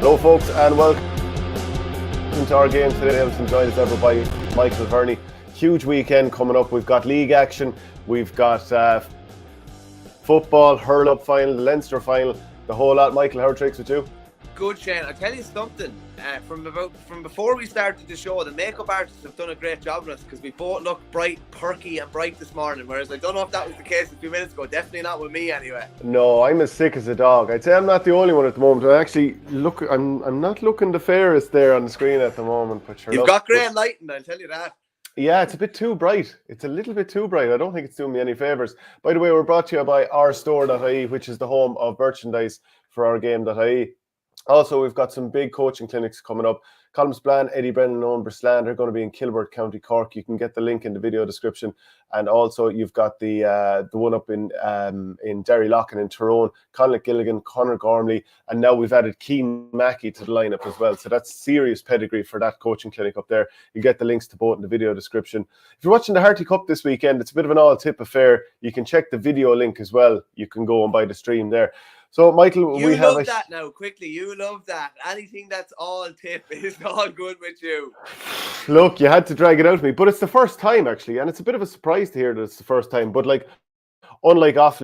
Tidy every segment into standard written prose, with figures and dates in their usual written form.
Hello folks and welcome to our game today. I'm joined as ever by Michael Verney. Huge weekend coming up. We've got league action, we've got football, hurl-up final, the Leinster final, the whole lot. Michael, how are tricks with you? Good, Shane. I'll tell you something. From before we started the show, the makeup artists have done a great job on us because we both look bright, perky and bright this morning, whereas I don't know if that was the case a few minutes ago. Definitely not with me anyway. No, I'm as sick as a dog. I'd say I'm not the only one at the moment. I'm not looking the fairest there on the screen at the moment. But sure, you've got grey lighting, I'll tell you that. Yeah, it's a bit too bright. It's a little bit too bright. I don't think it's doing me any favours. By the way, we're brought to you by ourstore.ie, which is the home of merchandise for OurGame.ie. Also, we've got some big coaching clinics coming up. Colm Spillane, Eddie Brennan and Owen Breslan, they're going to be in Kilmacud, County Cork. You can get the link in the video description. And also, you've got the one up in Derryloughlin in Tyrone, Conleth Gilligan, Conor Gormley, and now we've added Keane Mackey to the lineup as well. So that's serious pedigree for that coaching clinic up there. You get the links to both in the video description. If you're watching the Harty Cup this weekend, it's a bit of an all-tip affair. You can check the video link as well. You can go and buy the stream there. So, Michael, you love that now, quickly. You love that. Anything that's all tip is all good with you. Look, you had to drag it out of me, but it's the first time, actually, and it's a bit of a surprise to hear that it's the first time. But, unlike Offaly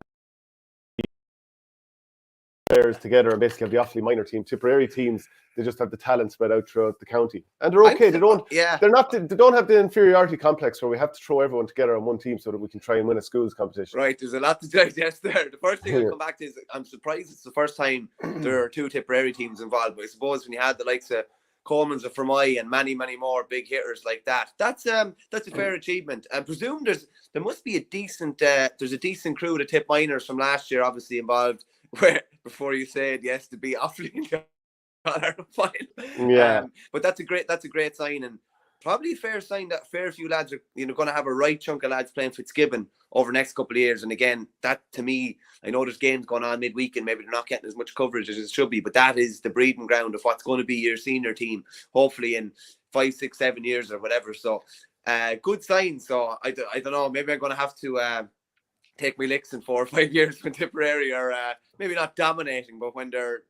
players together and basically have the Offaly minor team, Tipperary teams, they just have the talent spread out throughout the county. And they're okay. They don't have the inferiority complex where we have to throw everyone together on one team so that we can try and win a schools competition. Right, there's a lot to digest there. The first thing I'll come back to is I'm surprised it's the first time there are two Tipperary teams involved. But I suppose when you had the likes of Coleman's of Fermoy and many more big hitters like that, that's a fair achievement. I presume there must be a decent crew of Tip minors from last year obviously involved, where before you say it, yes, to be Offaly yeah, but that's a great sign, and probably a fair sign that a fair few lads are going to have a right chunk of lads playing Fitzgibbon over the next couple of years. And again, that to me, I know there's games going on midweek and maybe they're not getting as much coverage as it should be, but that is the breeding ground of what's going to be your senior team, hopefully in 5, 6, 7 years or whatever. So good sign. So I don't know, maybe I'm going to have to take my licks in 4 or 5 years when Tipperary are maybe not dominating, but when they're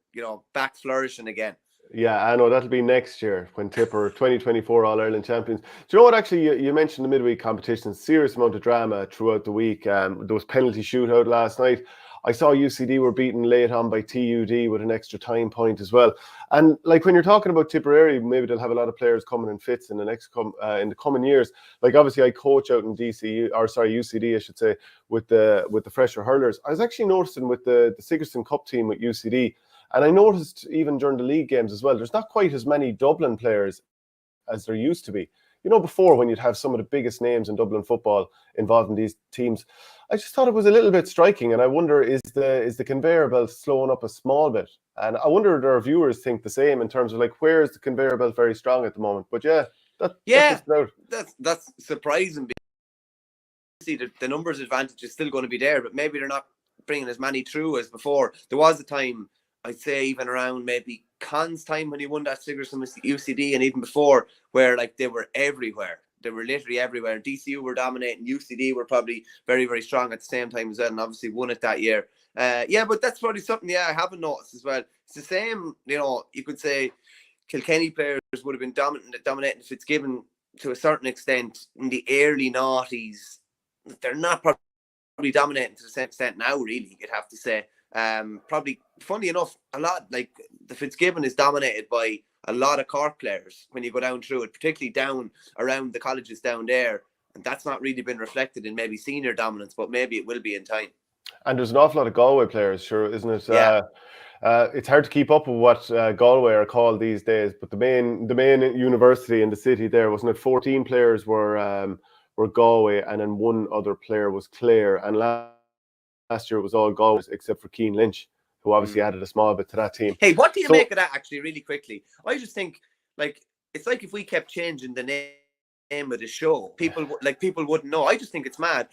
back flourishing again. Yeah, I know that'll be next year when Tipper 2024 All-Ireland champions. Do you know what? Actually, you mentioned the midweek competition. Serious amount of drama throughout the week. There was penalty shootout last night. I saw UCD were beaten late on by TUD with an extra time point as well. And when you're talking about Tipperary, maybe they'll have a lot of players coming in fits in the coming years. Obviously, I coach out in UCD, I should say, with the fresher hurlers. I was actually noticing with the Sigerson Cup team with UCD. And I noticed even during the league games as well, there's not quite as many Dublin players as there used to be. Before when you'd have some of the biggest names in Dublin football involved in these teams, I just thought it was a little bit striking. And I wonder, is the conveyor belt slowing up a small bit? And I wonder if our viewers think the same in terms of where is the conveyor belt very strong at the moment? But that's surprising. See, the numbers advantage is still going to be there, but maybe they're not bringing as many through as before. There was a time, I'd say even around maybe Con's time when he won that Sigerson with UCD, and even before, where they were everywhere. They were literally everywhere. DCU were dominating. UCD were probably very, very strong at the same time as well, and obviously won it that year. But that's probably something, I haven't noticed as well. It's the same, you could say Kilkenny players would have been dominating Fitzgibbon to a certain extent in the early noughties. They're not probably dominating to the same extent now, really, you'd have to say. Probably, funny enough, a lot the Fitzgibbon is dominated by a lot of Cork players when you go down through it, particularly down around the colleges down there, and that's not really been reflected in maybe senior dominance, but maybe it will be in time. And there's an awful lot of Galway players, sure, isn't it? Yeah. It's hard to keep up with what Galway are called these days, but the main university in the city there, wasn't it? 14 players were Galway, and then one other player was Clare, and last last year it was all Galway except for Keane Lynch, who obviously added a small bit to that team. Hey, what do you make of that, actually, really quickly? I just think, like, it's like if we kept changing the name of the show, people wouldn't know. I just think it's mad.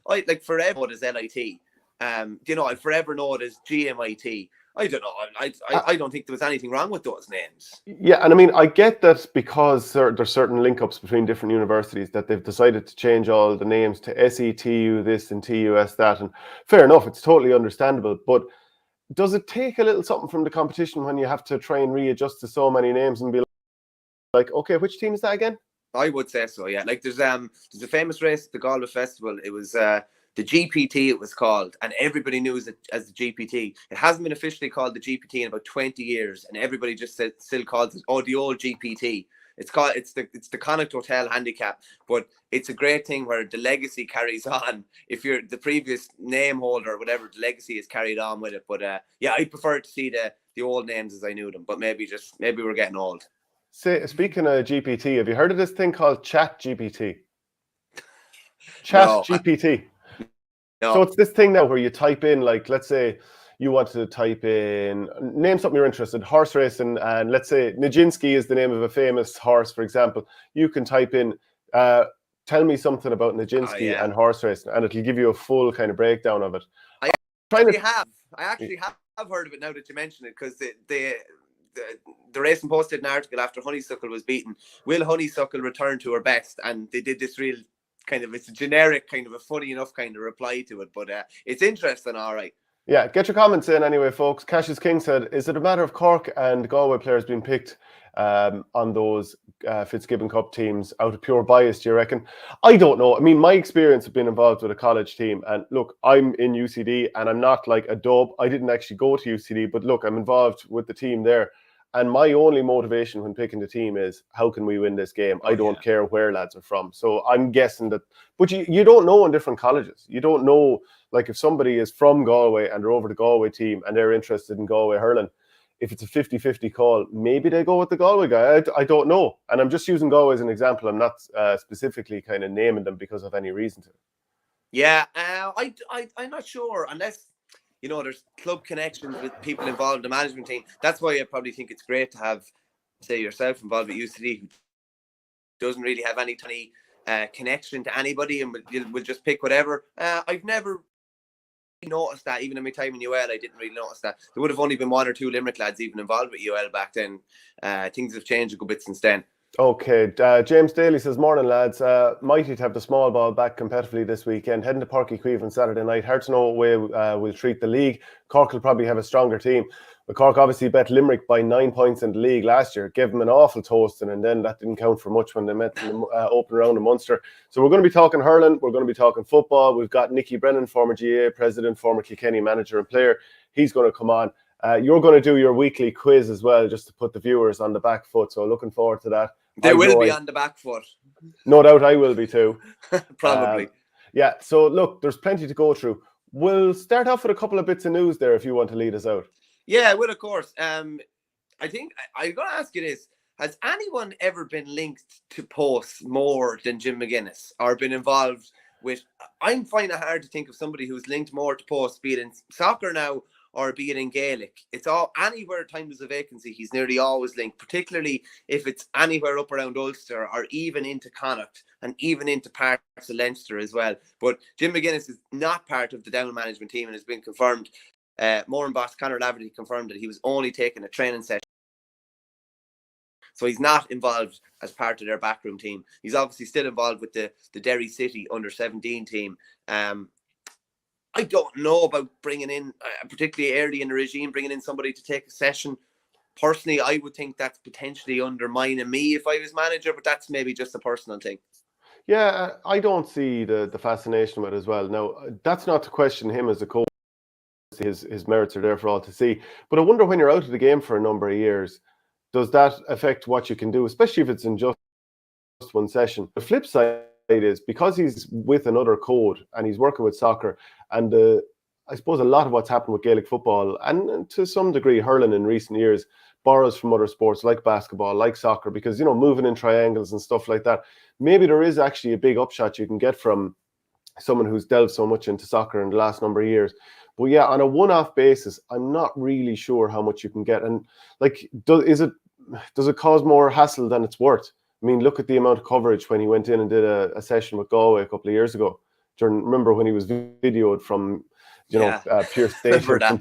I like forever know it as LIT. I forever know it as GMIT. I don't know. I don't think there was anything wrong with those names. Yeah, and I mean, I get that because there's certain link-ups between different universities that they've decided to change all the names to SETU this and TUS that, and fair enough, it's totally understandable. But does it take a little something from the competition when you have to try and readjust to so many names and be like, okay, which team is that again? I would say so, yeah. Like there's a famous race at the Galway Festival. It was the GPT, it was called, and everybody knew it as the GPT. It hasn't been officially called the GPT in about 20 years, and everybody just still calls it the old GPT. It's the Connacht Hotel Handicap, but it's a great thing where the legacy carries on. If you're the previous name holder or whatever, the legacy is carried on with it. But yeah, I prefer to see the old names as I knew them. But maybe we're getting old. Speaking of GPT, have you heard of this thing called Chat GPT? GPT. No. So it's this thing now where you type in, like, let's say you want to type in, name something you're interested in, horse racing, and let's say Nijinsky is the name of a famous horse, for example. You can type in, tell me something about Nijinsky and horse racing, and it'll give you a full kind of breakdown of it. I actually have heard of it now that you mention it, because the Racing Post did an article after Honeysuckle was beaten. Will Honeysuckle return to her best? And they did this real kind of, it's a generic kind of a funny enough kind of reply to it, but it's interesting, all right. Yeah, get your comments in anyway, folks. Cassius King said, is it a matter of Cork and Galway players being picked on those Fitzgibbon Cup teams out of pure bias, do you reckon? I don't know. I mean, my experience of being involved with a college team, and look, I'm in UCD and I'm not like a dub. I didn't actually go to UCD, but look, I'm involved with the team there. And my only motivation when picking the team is, how can we win this game? I don't care where lads are from. So I'm guessing that, but you don't know in different colleges. You don't know, like if somebody is from Galway and they're over the Galway team and they're interested in Galway hurling, if it's a 50-50 call, maybe they go with the Galway guy. I don't know. And I'm just using Galway as an example. I'm not specifically kind of naming them because of any reason to. Yeah, I'm not sure, unless, there's club connections with people involved in the management team. That's why I probably think it's great to have, say, yourself involved with UCD, who doesn't really have any connection to anybody and will just pick whatever. I've never noticed that. Even in my time in UL, I didn't really notice that. There would have only been one or two Limerick lads even involved with UL back then. Things have changed a good bit since then. Okay, James Daly says, morning lads, mighty to have the small ball back competitively this weekend, heading to Páirc Uí Chaoimh on Saturday night. Hard to know way we'll treat the league. Cork will probably have a stronger team, but Cork obviously bet Limerick by 9 points in the league last year, gave them an awful toasting, and then that didn't count for much when they met in the open round in Munster. So we're going to be talking hurling, we're going to be talking football. We've got Nicky Brennan, former GA president, former Kilkenny manager and player. He's going to come on. You're going to do your weekly quiz as well, just to put the viewers on the back foot, so looking forward to that. They will be on the back foot. No doubt I will be too. Probably. Yeah, so look, there's plenty to go through. We'll start off with a couple of bits of news there if you want to lead us out. Yeah, well, of course. I think I'm going to ask you this. Has anyone ever been linked to posts more than Jim McGuinness, or been involved with... I'm finding it hard to think of somebody who's linked more to posts, be it in soccer now or be it in Gaelic. It's all anywhere time there's a vacancy, he's nearly always linked, particularly if it's anywhere up around Ulster or even into Connacht and even into parts of Leinster as well. But Jim McGuinness is not part of the down management team and has been confirmed. Moran boss Conor Laverty confirmed that he was only taking a training session. So he's not involved as part of their backroom team. He's obviously still involved with the Derry City under-17 team. I don't know about bringing in, particularly early in the regime, bringing in somebody to take a session. Personally, I would think that's potentially undermining me if I was manager, but that's maybe just a personal thing. Yeah, I don't see the fascination with it as well. Now, that's not to question him as a coach. His merits are there for all to see. But I wonder, when you're out of the game for a number of years, does that affect what you can do, especially if it's in just one session? The flip side is, because he's with another code and he's working with soccer, and I suppose a lot of what's happened with Gaelic football and to some degree hurling in recent years borrows from other sports like basketball, like soccer, because, moving in triangles and stuff like that, maybe there is actually a big upshot you can get from someone who's delved so much into soccer in the last number of years. But yeah, on a one-off basis, I'm not really sure how much you can get. And like, does it cause more hassle than it's worth? I mean, look at the amount of coverage when he went in and did a session with Galway a couple of years ago. Remember when he was videoed from, Pure Stadium?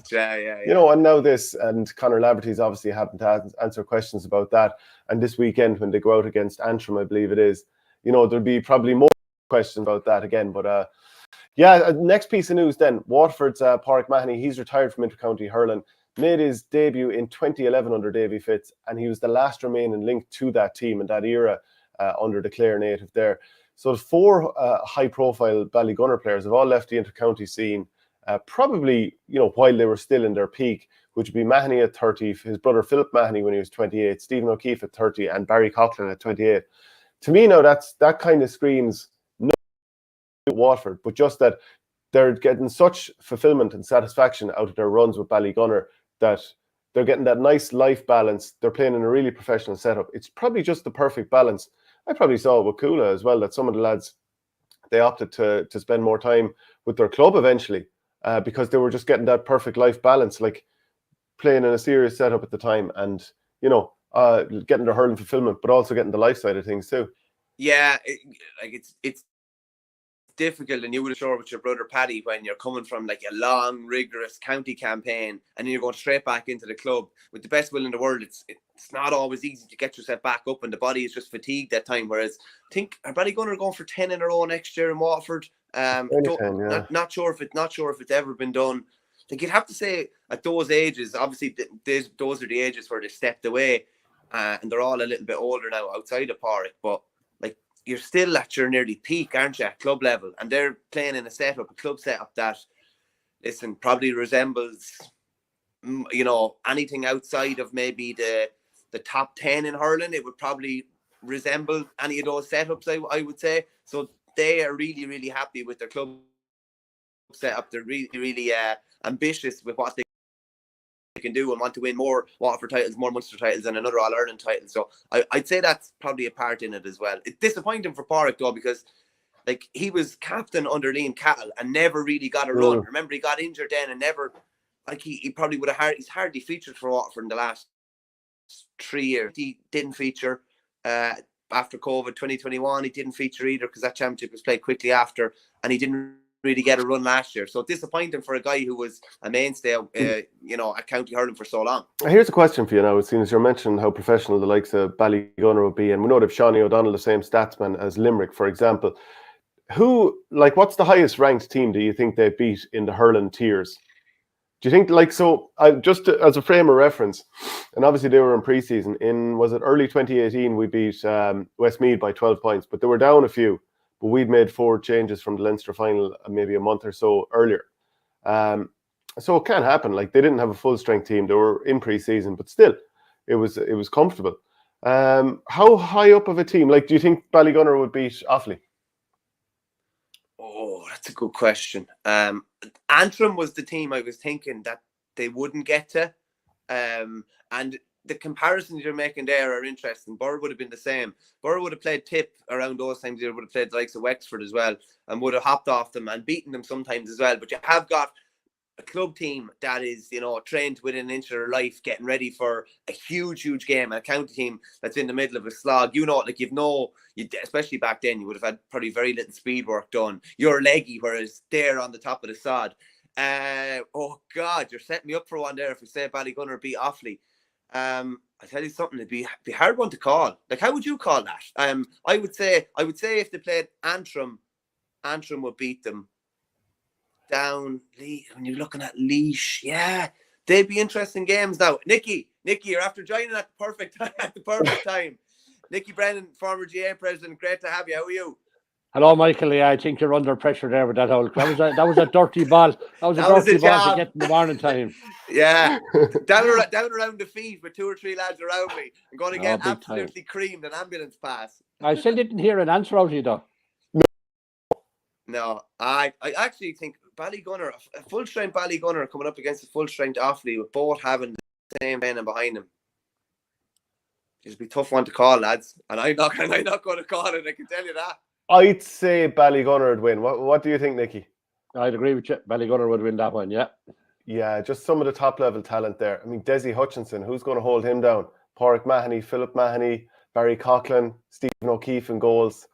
And now this, and Conor Laverty's obviously having to answer questions about that. And this weekend when they go out against Antrim, I believe it is, there'll be probably more questions about that again. But next piece of news then. Waterford's Pádraig Mahoney, he's retired from intercounty hurling, made his debut in 2011 under Davy Fitz, and he was the last remaining link to that team in that era under the Clare native there. So 4 high-profile Ballygunner players have all left the intercounty scene, probably, while they were still in their peak, which would be Mahoney at 30, his brother Philip Mahoney when he was 28, Stephen O'Keefe at 30, and Barry Coughlin at 28. To me now, that kind of screams no Waterford, but just that they're getting such fulfillment and satisfaction out of their runs with Ballygunner that they're getting that nice life balance. They're playing in a really professional setup. It's probably just the perfect balance. I probably saw it with Kula as well, that some of the lads, they opted to spend more time with their club eventually because they were just getting that perfect life balance, like playing in a serious setup at the time and, getting the hurling fulfillment, but also getting the life side of things too. Yeah, it's difficult, and you would have sure with your brother Paddy when you're coming from like a long, rigorous county campaign and then you're going straight back into the club with the best will in the world. It's not always easy to get yourself back up, and the body is just fatigued at time. Whereas I think are Ballygunner going for 10 in a row next year in Waterford. Not sure if it's ever been done. I think you'd have to say at those ages, obviously those are the ages where they stepped away, and they're all a little bit older now outside of Pádraig, but you're still at your nearly peak, aren't you, at club level? And they're playing in a club setup that, listen, probably resembles, anything outside of maybe the top 10 in hurling. It would probably resemble any of those setups, I would say. So they are really, really happy with their club setup. They're really, really ambitious with what they can do and want to win more Waterford titles, more Munster titles, and another All-Ireland title. So I'd say that's probably a part in it as well. It's disappointing for Pádraig though, because he was captain under Liam Cattle and never really got a run. Remember, he got injured then and never, he probably would have he's hardly featured for Waterford in the last 3 years. He didn't feature after COVID 2021. He didn't feature either because that championship was played quickly after, and he didn't really get a run last year. So disappointing for a guy who was a mainstay at county hurling for so long. Here's a question for you now. As soon as you're mentioning how professional the likes of Ballygunner would be, and we know they've Shawnee O'Donnell, the same statsman as Limerick, for example. What's the highest ranked team do you think they beat in the hurling tiers? Do you think, just as a frame of reference, and obviously they were in pre-season, was it early 2018, we beat Westmeath by 12 points, but they were down a few. But we'd made 4 changes from the Leinster final maybe a month or so earlier. So it can happen. They didn't have a full strength team. They were in pre-season, but still, it was comfortable. How high up of a team? Do you think Ballygunner would beat Offaly? Oh, that's a good question. Antrim was the team I was thinking that they wouldn't get to. And the comparisons you're making there are interesting. Borough would have been the same. Borough would have played Tip around those times. They would have played the likes of Wexford as well and would have hopped off them and beaten them sometimes as well. But you have got a club team that is, trained within an inch of their life, getting ready for a huge, huge game. And a county team that's in the middle of a slog. Especially back then, you would have had probably very little speed work done. You're leggy, whereas they're on the top of the sod. Oh God, you're setting me up for one there. If we say Ballygunner beat Offaly. I tell you something, it'd be a hard one to call. How would you call that? I would say if they played Antrim would beat them. Down when you're looking at Laois, yeah, they'd be interesting games now. Nicky, you're after joining at the perfect time. Nicky Brennan, former GA president, great to have you. How are you? Hello, Michael. Yeah, I think you're under pressure there with that whole. That was a dirty ball. That was a dirty ball to get in the morning time. Yeah, down around the feet with 2 or 3 lads around me. I'm going to get absolutely creamed an ambulance pass. I still didn't hear an answer out of you though. No, I actually think Ballygunner, a full strength Ballygunner coming up against a full strength Offaly with both having the same men behind them. It'll be a tough one to call, lads, and I'm not going to call it. I can tell you that. I'd say Ballygunner would win. What do you think, Nicky? I'd agree with you. Ballygunner would win that one, yeah. Yeah, just some of the top-level talent there. I mean, Desi Hutchinson, who's going to hold him down? Pádraig Mahoney, Philip Mahoney, Barry Coughlin, Stephen O'Keefe in goals.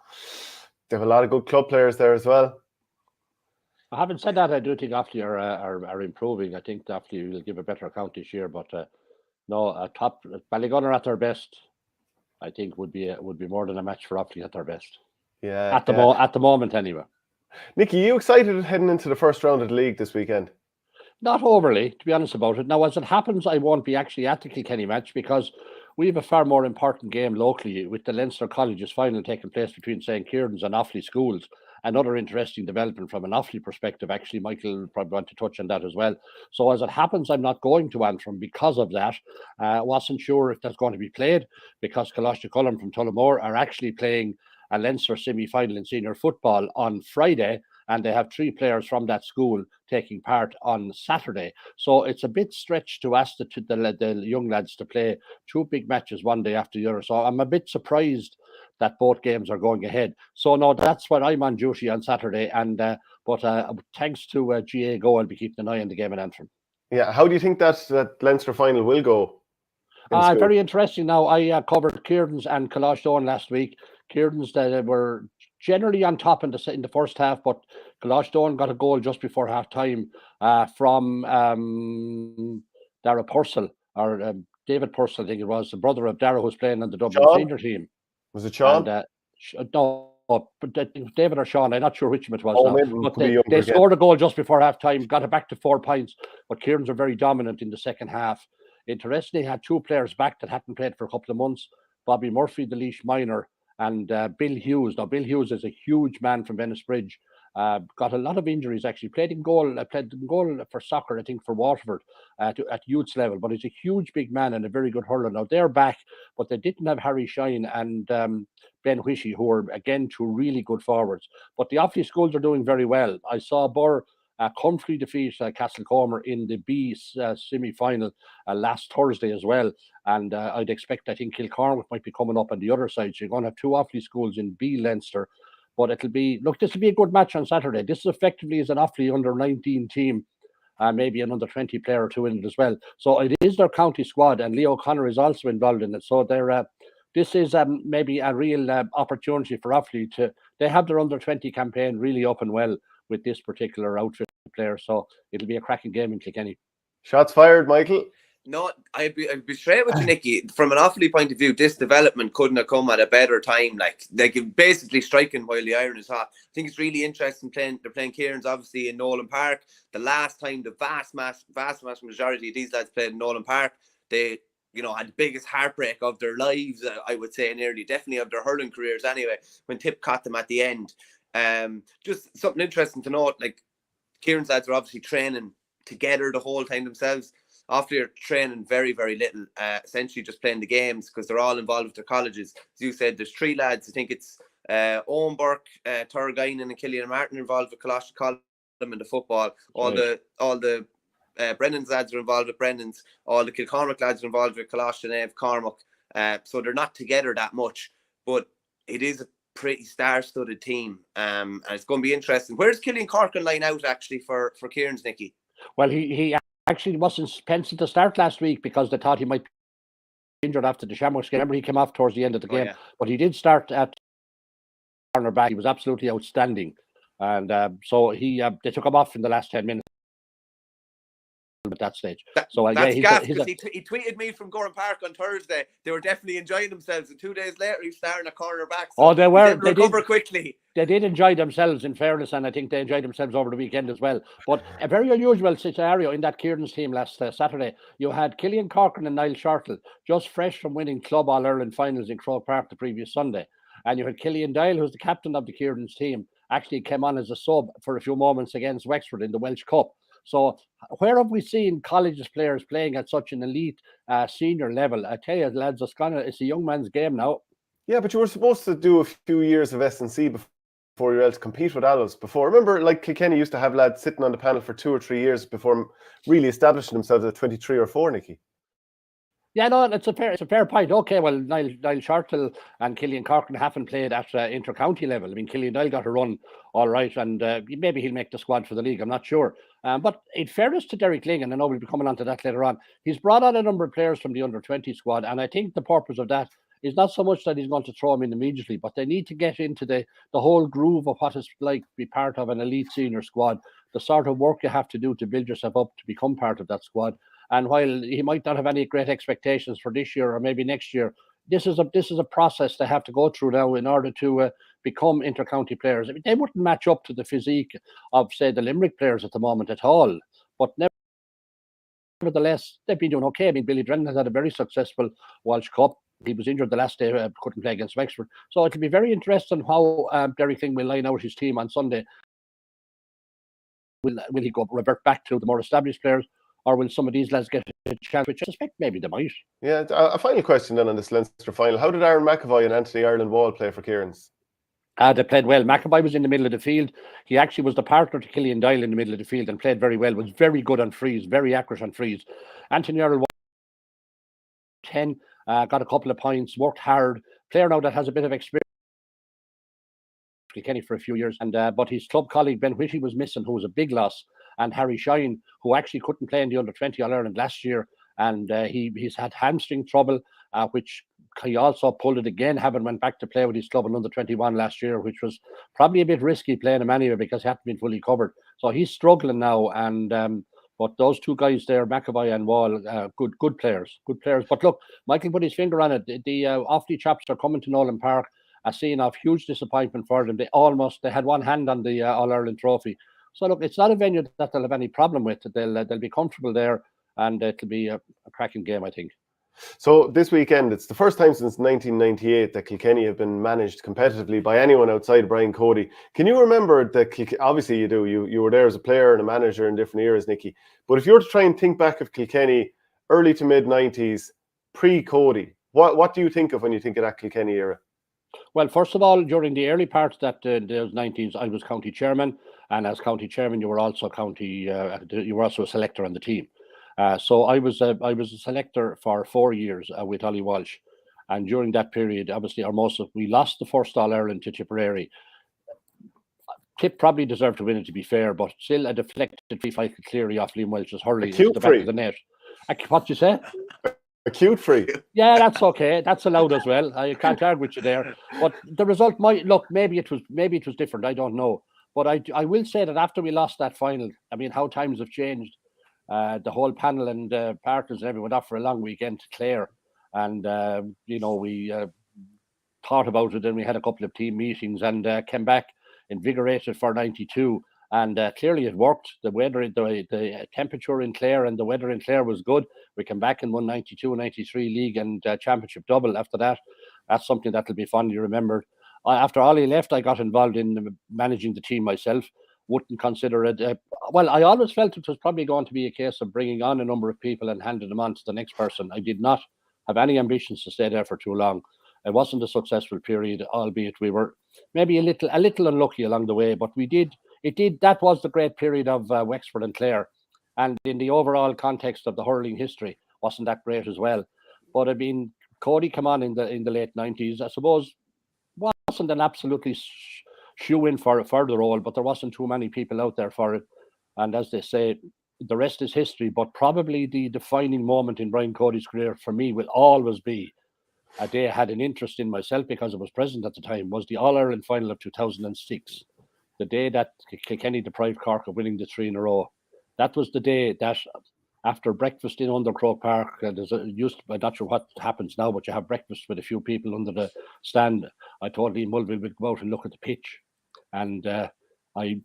They have a lot of good club players there as well. Having said that, I do think Offaly are improving. I think Offaly will give a better account this year, but no, top Ballygunner at their best, I think would be more than a match for Offaly at their best. Yeah, at the moment anyway. Nicky, you excited heading into the first round of the league this weekend? Not overly, to be honest about it. Now, as it happens, I won't be actually at the Kilkenny match because we have a far more important game locally with the Leinster Colleges final taking place between St. Kieran's and Offaly schools. Another interesting development from an Offaly perspective. Actually, Michael will probably want to touch on that as well. So as it happens, I'm not going to Antrim because of that. Wasn't sure if that's going to be played because Coláiste Cullen from Tullamore are actually playing a Leinster semi-final in senior football on Friday, and they have 3 players from that school taking part on Saturday. So it's a bit stretched to ask the young lads to play 2 big matches one day after the other. So I'm a bit surprised that both games are going ahead. So no, that's what I'm on duty on Saturday. And but thanks to GA Go, I'll be keeping an eye on the game in Antrim. Yeah, how do you think that Leinster final will go? Very interesting. Now, I covered Kieran's and Coláiste last week. Kieran's were generally on top in the first half, but Coláiste got a goal just before half time from Dara Purcell, or David Purcell, I think it was, the brother of Dara, who's playing on the Dublin senior team. Was it Sean? And, no, but David or Sean, I'm not sure which of it was. But they scored a goal just before half time, got it back to 4 points, but Kieran's are very dominant in the second half. Interestingly, had 2 players back that hadn't played for a couple of months, Bobby Murphy, the Laois minor, and Bill Hughes. Now, Bill Hughes is a huge man from Venice Bridge. Got a lot of injuries, actually. Played in goal for soccer, I think, for Waterford at youth level. But he's a huge, big man and a very good hurler. Now, they're back, but they didn't have Harry Shine and Ben Whishy, who are, again, 2 really good forwards. But the Offaly schools are doing very well. I saw Burr comfortably defeat Castlecomer in the B semi-final last Thursday as well. And I'd expect, I think Kilcormac might be coming up on the other side. So you're going to have 2 Offaly schools in B Leinster. But this will be a good match on Saturday. This effectively is an Offaly under-19 team, maybe an under-20 player or 2 in it as well. So it is their county squad, and Leo O'Connor is also involved in it. So this is maybe a real opportunity for Offaly they have their under-20 campaign really up and well with this particular outfit player. So it'll be a cracking game in Kilkenny. Shots fired, Michael. No, I'd be straight with you, Nicky. From an Offaly point of view, this development couldn't have come at a better time. Like basically striking while the iron is hot. I think it's really interesting they're playing Kieran's obviously in Nolan Park. The last time the vast majority of these lads played in Nolan Park, they had the biggest heartbreak of their lives, I would say, nearly definitely of their hurling careers anyway, when Tip caught them at the end. Just something interesting to note, like Kieran's lads are obviously training together the whole time themselves. Offaly are training very, very little, essentially just playing the games because they're all involved with their colleges. As you said, there's 3 lads. I think it's Owen Burke, Turrigainen and Killian Martin involved with Coláiste Cullen in the football. All the Brennan's lads are involved with Brennan's. All the Kilcormac lads are involved with Coláiste and Cormac. So they're not together that much, but it is a pretty star-studded team, and it's going to be interesting. Where's Killian Corkin line out actually for Kieran's, Nicky? Well, he actually wasn't penciled to start last week because they thought he might be injured after the Shamrocks game. Remember, he came off towards the end of the game, but he did start at cornerback. He was absolutely outstanding, and so they took him off in the last 10 minutes at that stage. That's gas, because he tweeted me from Goran Park on Thursday. They were definitely enjoying themselves, and 2 days later he's starting a cornerback. So they were. They recover quickly. They did enjoy themselves, in fairness, and I think they enjoyed themselves over the weekend as well. But a very unusual scenario in that Kieran's team last Saturday. You had Killian Corcoran and Niall Shortle, just fresh from winning Club All-Ireland finals in Croke Park the previous Sunday. And you had Killian Dial, who's the captain of the Kieran's team, actually came on as a sub for a few moments against Wexford in the Welsh Cup. So where have we seen colleges players playing at such an elite senior level? I tell you, lads, it's a young man's game now. Yeah, but you were supposed to do a few years of S&C before you're able to compete with adults before. Remember, like Kilkenny used to have lads sitting on the panel for 2 or 3 years before really establishing themselves at 23 or 4, Nicky. Yeah, no, it's a fair point. Okay, well, Niall Shortall and Killian Corcoran haven't played at inter-county level. I mean, Killian Niall got a run, all right, and maybe he'll make the squad for the league. I'm not sure. But in fairness to Derek Ling, and I know we'll be coming on to that later on, he's brought on a number of players from the under-20 squad, and I think the purpose of that is not so much that he's going to throw them in immediately, but they need to get into the whole groove of what it's like to be part of an elite senior squad, the sort of work you have to do to build yourself up to become part of that squad. And while he might not have any great expectations for this year or maybe next year, this is a process they have to go through now in order to become inter-county players. I mean, they wouldn't match up to the physique of, say, the Limerick players at the moment at all. But nevertheless, they've been doing okay. I mean, Billy Drennan has had a very successful Walsh Cup. He was injured the last day, couldn't play against Wexford. So it'll be very interesting how Derek Ling will line out his team on Sunday. Will he revert back to the more established players? Or will some of these lads get a chance, which I suspect maybe they might? Yeah, a final question then on this Leinster final. How did Aaron McAvoy and Anthony Ireland Wall play for Kieran's? They played well. McAvoy was in the middle of the field. He actually was the partner to Killian Doyle in the middle of the field and played very well, was very good on frees, very accurate on frees. Anthony Ireland 10, got a couple of points, worked hard. Player now that has a bit of experience. Kenny for a few years, and but his club colleague Ben Whitty was missing, who was a big loss, and Harry Shine, who actually couldn't play in the under-20 All-Ireland last year, and he's had hamstring trouble, which he also pulled it again, having went back to play with his club in under-21 last year, which was probably a bit risky playing him anyway because he hadn't been fully covered. So he's struggling now, and but those two guys there, McAvoy and Wall, good players. But look, Michael put his finger on it. The Offaly chaps are coming to Nolan Park. A scene of huge disappointment for them. They had one hand on the All-Ireland trophy. So look, it's not a venue that they'll have any problem with. They'll be comfortable there, and it'll be a cracking game, I think. So this weekend, it's the first time since 1998 that Kilkenny have been managed competitively by anyone outside Brian Cody. Can you remember that? Obviously you do. You were there as a player and a manager in different eras, Nicky. But if you were to try and think back of Kilkenny early to mid 90s, pre-Cody, what do you think of when you think of that Kilkenny era? Well, first of all, during the early parts of those 90s, I was county chairman, and as county chairman, you were also a selector on the team. So I was a selector for 4 years with Ollie Walsh, and during that period, obviously, we lost the first All Ireland to Tipperary. Tip probably deserved to win it, to be fair, but still a deflected free Michael Cleary off Liam Welch's hurling into the back of the net. What you say? Acute free. Yeah, that's okay. That's allowed as well. I can't argue with you there. But the result might look, maybe it was different. I don't know. But I will say that after we lost that final, I mean, how times have changed. The whole panel and partners and everyone went off for a long weekend to Clare, and we thought about it, and we had a couple of team meetings, and came back invigorated for 92. And clearly it worked. The weather, the temperature in Clare and the weather in Clare was good. We came back and won 92 and 93 league and championship double after that. That's something that will be fondly remembered. After Ollie left, I got involved in managing the team myself. Wouldn't consider it. Well, I always felt it was probably going to be a case of bringing on a number of people and handing them on to the next person. I did not have any ambitions to stay there for too long. It wasn't a successful period, albeit we were maybe a little unlucky along the way, but we did. That was the great period of Wexford and Clare, and in the overall context of the hurling history, wasn't that great as well. But I mean, Cody came on in the late 90s. I suppose wasn't an absolutely shoe in for the role, but there wasn't too many people out there for it. And as they say, the rest is history. But probably the defining moment in Brian Cody's career for me will always be a day I had an interest in myself because I was present at the time, was the All Ireland final of 2006. The day that Kilkenny deprived Cork of winning the 3 in a row. That was the day that after breakfast in under Croke Park, I'm not sure what happens now, but you have breakfast with a few people under the stand. I told Liam Mulville we'd go out and look at the pitch. And I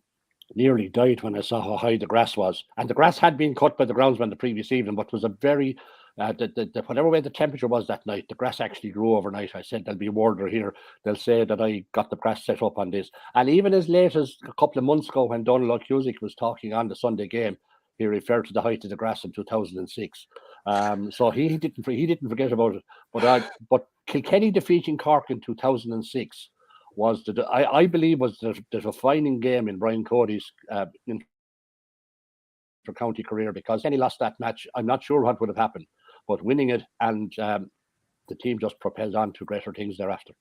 nearly died when I saw how high the grass was. And the grass had been cut by the groundsman the previous evening, but was a very, whatever way the temperature was that night, the grass actually grew overnight. I said, there'll be a warder here. They'll say that I got the grass set up on this. And even as late as a couple of months ago, when Donald O'Cusick was talking on the Sunday game, he referred to the height of the grass in 2006. So he didn't forget about it. But Kilkenny defeating Cork in 2006 was I believe was the defining game in Brian Cody's county career, because when he lost that match, I'm not sure what would have happened. but winning it, and the team just propelled on to greater things thereafter.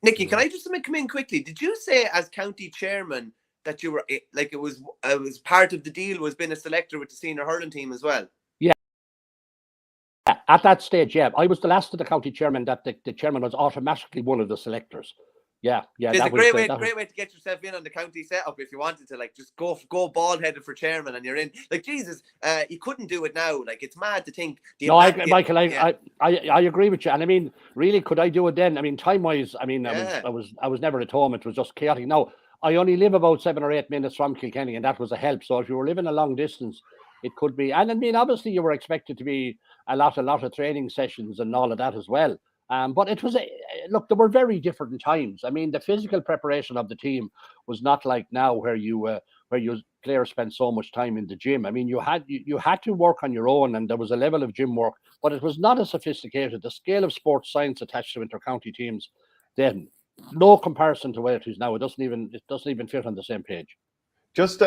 Nicky, can I just come in quickly? Did you say as county chairman that you were like it was part of the deal was being a selector with the senior hurling team as well? Yeah. At that stage, yeah. I was the last of the county chairman that the chairman was automatically one of the selectors. Yeah. It's a great way to get yourself in on the county setup if you wanted to, like, just go bald headed for chairman and you're in. Like, Jesus, you couldn't do it now. Like, it's mad to think. Michael, I agree with you. And I mean, really, could I do it then? I mean, time wise, I mean, I was never at home. It was just chaotic. Now, I only live about 7 or 8 minutes from Kilkenny, and that was a help. So if you were living a long distance, it could be. And I mean, obviously, you were expected to be a lot of training sessions and all of that as well. But it was look, there were very different times. I mean, the physical preparation of the team was not like now, where you players spend so much time in the gym. I mean, you had to work on your own, and there was a level of gym work, but it was not as sophisticated. The scale of sports science attached to intercounty teams then, no comparison to where it is now. It doesn't even fit on the same page. Just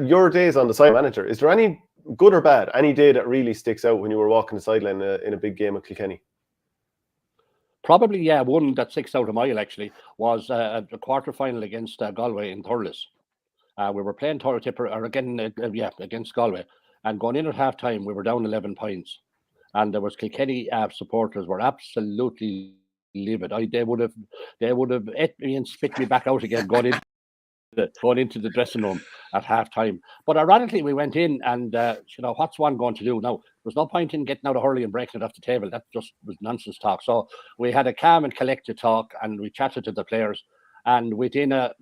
your days on the side manager, is there any good or bad, any day that really sticks out when you were walking the sideline in a big game at Kilkenny? Probably, yeah. One that sticks out a mile actually was a quarter final against Galway in Thurles. We were playing against Galway, and going in at half time we were down 11 points, and there was Kilkenny supporters were absolutely livid. They would have ate me and spit me back out again going into the dressing room at half time. But ironically, we went in, and what's one going to do now? There's no point in getting out of hurling and breaking it off the table. That just was nonsense talk. So we had a calm and collected talk, and we chatted to the players. And within a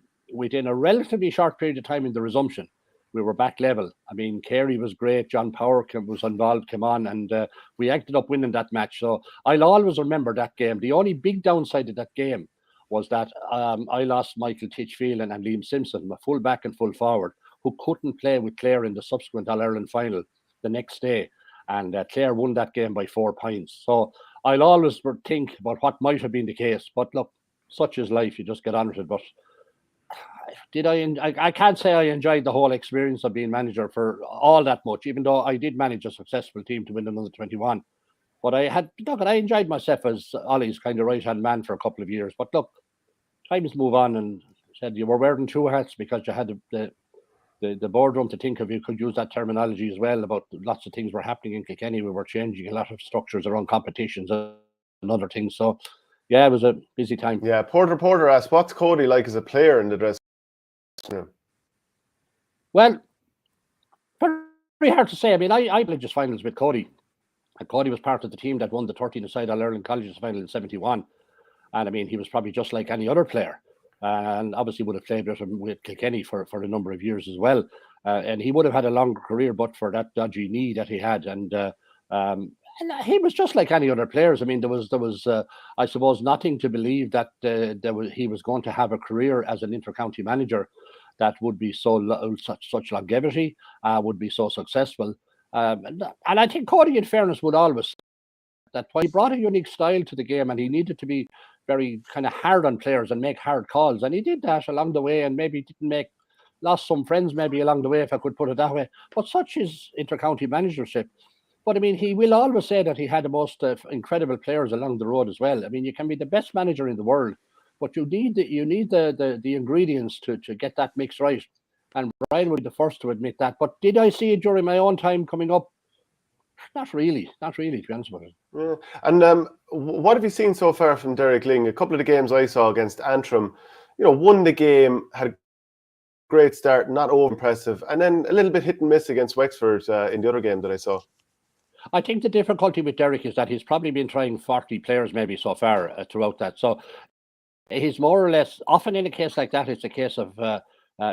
relatively short period of time in the resumption, we were back level. I mean, Carey was great. John Power was involved, came on, and we ended up winning that match. So I'll always remember that game. The only big downside of that game was that I lost Michael Titchfield and Liam Simpson, a full back and full forward, who couldn't play with Clare in the subsequent All-Ireland final the next day. And Clare won that game by 4 points. So I'll always think about what might have been the case. But look, such is life. You just get on with it. But I can't say I enjoyed the whole experience of being manager for all that much, even though I did manage a successful team to win another 21. But I enjoyed myself as Ollie's kind of right-hand man for a couple of years. But look, times move on, and said you were wearing 2 hats because you had the boardroom to think of. You could use that terminology as well about lots of things were happening in Kilkenny. We were changing a lot of structures around competitions and other things. So, yeah, it was a busy time. Yeah, Porter asked, what's Cody like as a player in the dressing room? Well, very hard to say. I mean, I played just finals with Cody. And Cody was part of the team that won the 13-a-side All-Ireland Colleges final in 71. And I mean, he was probably just like any other player. And obviously would have played with Kilkenny for a number of years as well. And he would have had a longer career, but for that dodgy knee that he had. And he was just like any other players. I mean, there was I suppose, nothing to believe that he was going to have a career as an intercounty manager that would be such longevity, would be so successful. And I think Cody, in fairness, would always that he brought a unique style to the game, and he needed to be very kind of hard on players and make hard calls, and he did that along the way, and maybe lost some friends maybe along the way, if I could put it that way. But such is intercounty managership. But I mean, he will always say that he had the most incredible players along the road as well. I mean, you can be the best manager in the world, but you need the ingredients to get that mix right. And Brian would be the first to admit that. But did I see it during my own time coming up? Not really, to be honest with you. Yeah. And what have you seen so far from Derek Ling? A couple of the games I saw against Antrim, won the game, had a great start, not over impressive, and then a little bit hit and miss against Wexford in the other game that I saw. I think the difficulty with Derek is that he's probably been trying 40 players maybe so far throughout that. So he's more or less, often in a case like that, it's a case of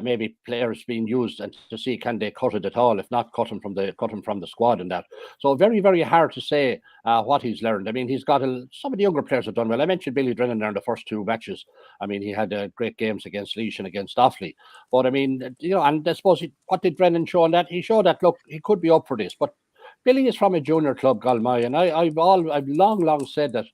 maybe players being used and to see can they cut it at all. If not, cut him from the squad and that. So very, very hard to say what he's learned. I mean, he's got some of the younger players have done well. I mentioned Billy Drennan there in the first 2 matches. I mean, he had great games against Laois and against Offaly. But I mean, and I suppose what did Drennan show on that? He showed that look, he could be up for this. But Billy is from a junior club, Galway, and I've long said that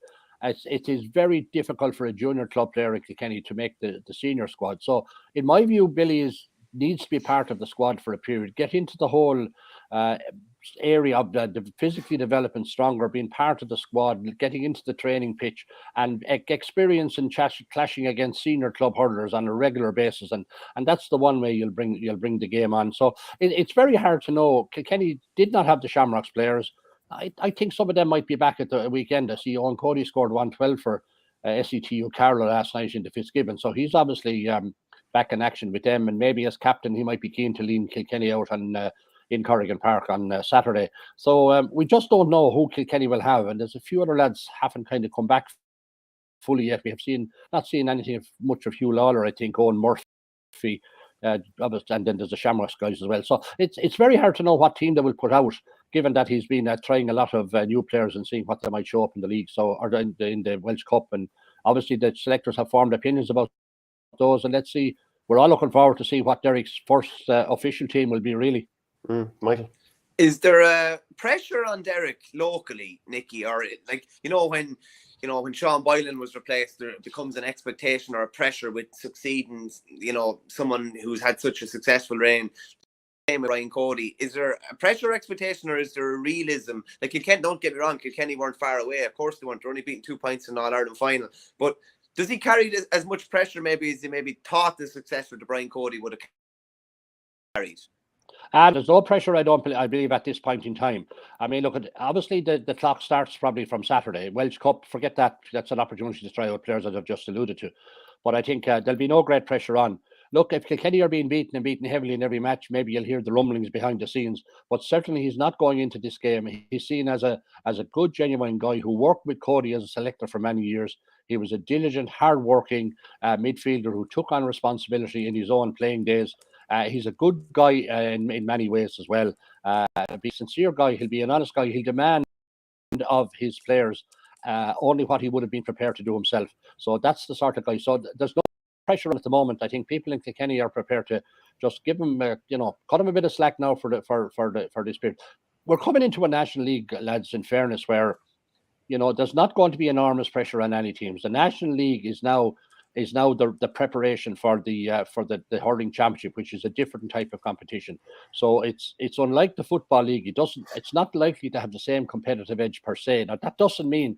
it is very difficult for a junior club player in Kilkenny to make the senior squad. So in my view, Billy needs to be part of the squad for a period, get into the whole area of the physically developing stronger, being part of the squad, getting into the training pitch, and experience in clashing against senior club hurlers on a regular basis, and that's the one way you'll bring the game on. So it's very hard to know. Kilkenny did not have the Shamrocks players. I think some of them might be back at the weekend. I see Owen Cody scored 112 for SETU Carlow last night in the Fitzgibbon, so he's obviously back in action with them, and maybe as captain he might be keen to lean Kilkenny out on in Corrigan Park on Saturday. So we just don't know who Kilkenny will have, and there's a few other lads haven't kind of come back fully yet. We have not seen anything of much of Hugh Lawler, I think, Owen Murphy, and then there's the Shamrocks guys as well. So it's very hard to know what team they will put out, given that he's been trying a lot of new players and seeing what they might show up in the league, or in the Welsh Cup, and obviously the selectors have formed opinions about those, and let's see. We're all looking forward to see what Derek's first official team will be, really. Michael, is there a pressure on Derek locally, Nicky, or when Sean Boylan was replaced, there becomes an expectation or a pressure with succeeding, someone who's had such a successful reign? Same with Brian Cody. Is there a pressure expectation, or is there a realism? Like, don't get me wrong, Kilkenny weren't far away. Of course they weren't. They're only beating 2 points in the All-Ireland final. But does he carry as much pressure maybe as he maybe thought the successor to Brian Cody would have carried? There's no pressure, I believe, at this point in time. I mean, look, obviously the clock starts probably from Saturday. Welsh Cup, forget that. That's an opportunity to try out players, as I've just alluded to. But I think there'll be no great pressure on. Look, if Kilkenny are being beaten and beaten heavily in every match, maybe you'll hear the rumblings behind the scenes. But certainly he's not going into this game. He's seen as a good, genuine guy who worked with Cody as a selector for many years. He was a diligent, hard-working midfielder who took on responsibility in his own playing days. He's a good guy in many ways as well. He'll be a sincere guy. He'll be an honest guy. He'll demand of his players only what he would have been prepared to do himself. So that's the sort of guy. So there's no pressure at the moment. I think people in Kilkenny are prepared to just give him, cut him a bit of slack now for this period. We're coming into a National League, lads, in fairness, where there's not going to be enormous pressure on any teams. The National League is now the preparation for the hurling championship, which is a different type of competition. So it's unlike the football league. It's not likely to have the same competitive edge per se. Now that doesn't mean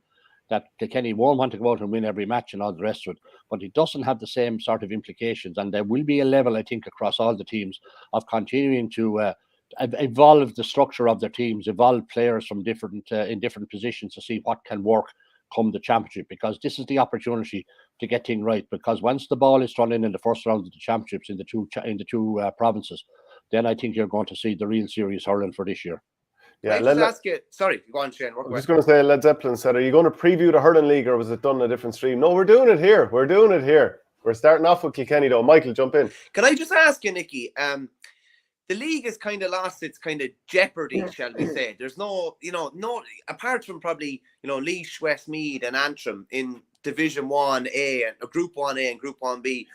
that Kilkenny won't want to go out and win every match and all the rest of it, but it doesn't have the same sort of implications. And there will be a level, I think, across all the teams of continuing to evolve the structure of their teams, evolve players from in different positions to see what can work come the championship, because this is the opportunity to get things right. Because once the ball is thrown in the first round of the championships in the two provinces, then I think you're going to see the real serious hurling for this year. Yeah, let's ask you. Sorry, go on, Shane. I was just going to say, Led Zeppelin said, "Are you going to preview the hurling league, or was it done on a different stream?" No, we're doing it here. We're starting off with Kilkenny, though. Michael, jump in. Can I just ask you, Nicky? The league has kind of lost its kind of jeopardy, shall we say? There's no apart from probably Laois, Westmeath, and Antrim in Division 1A and Group 1A and Group 1B.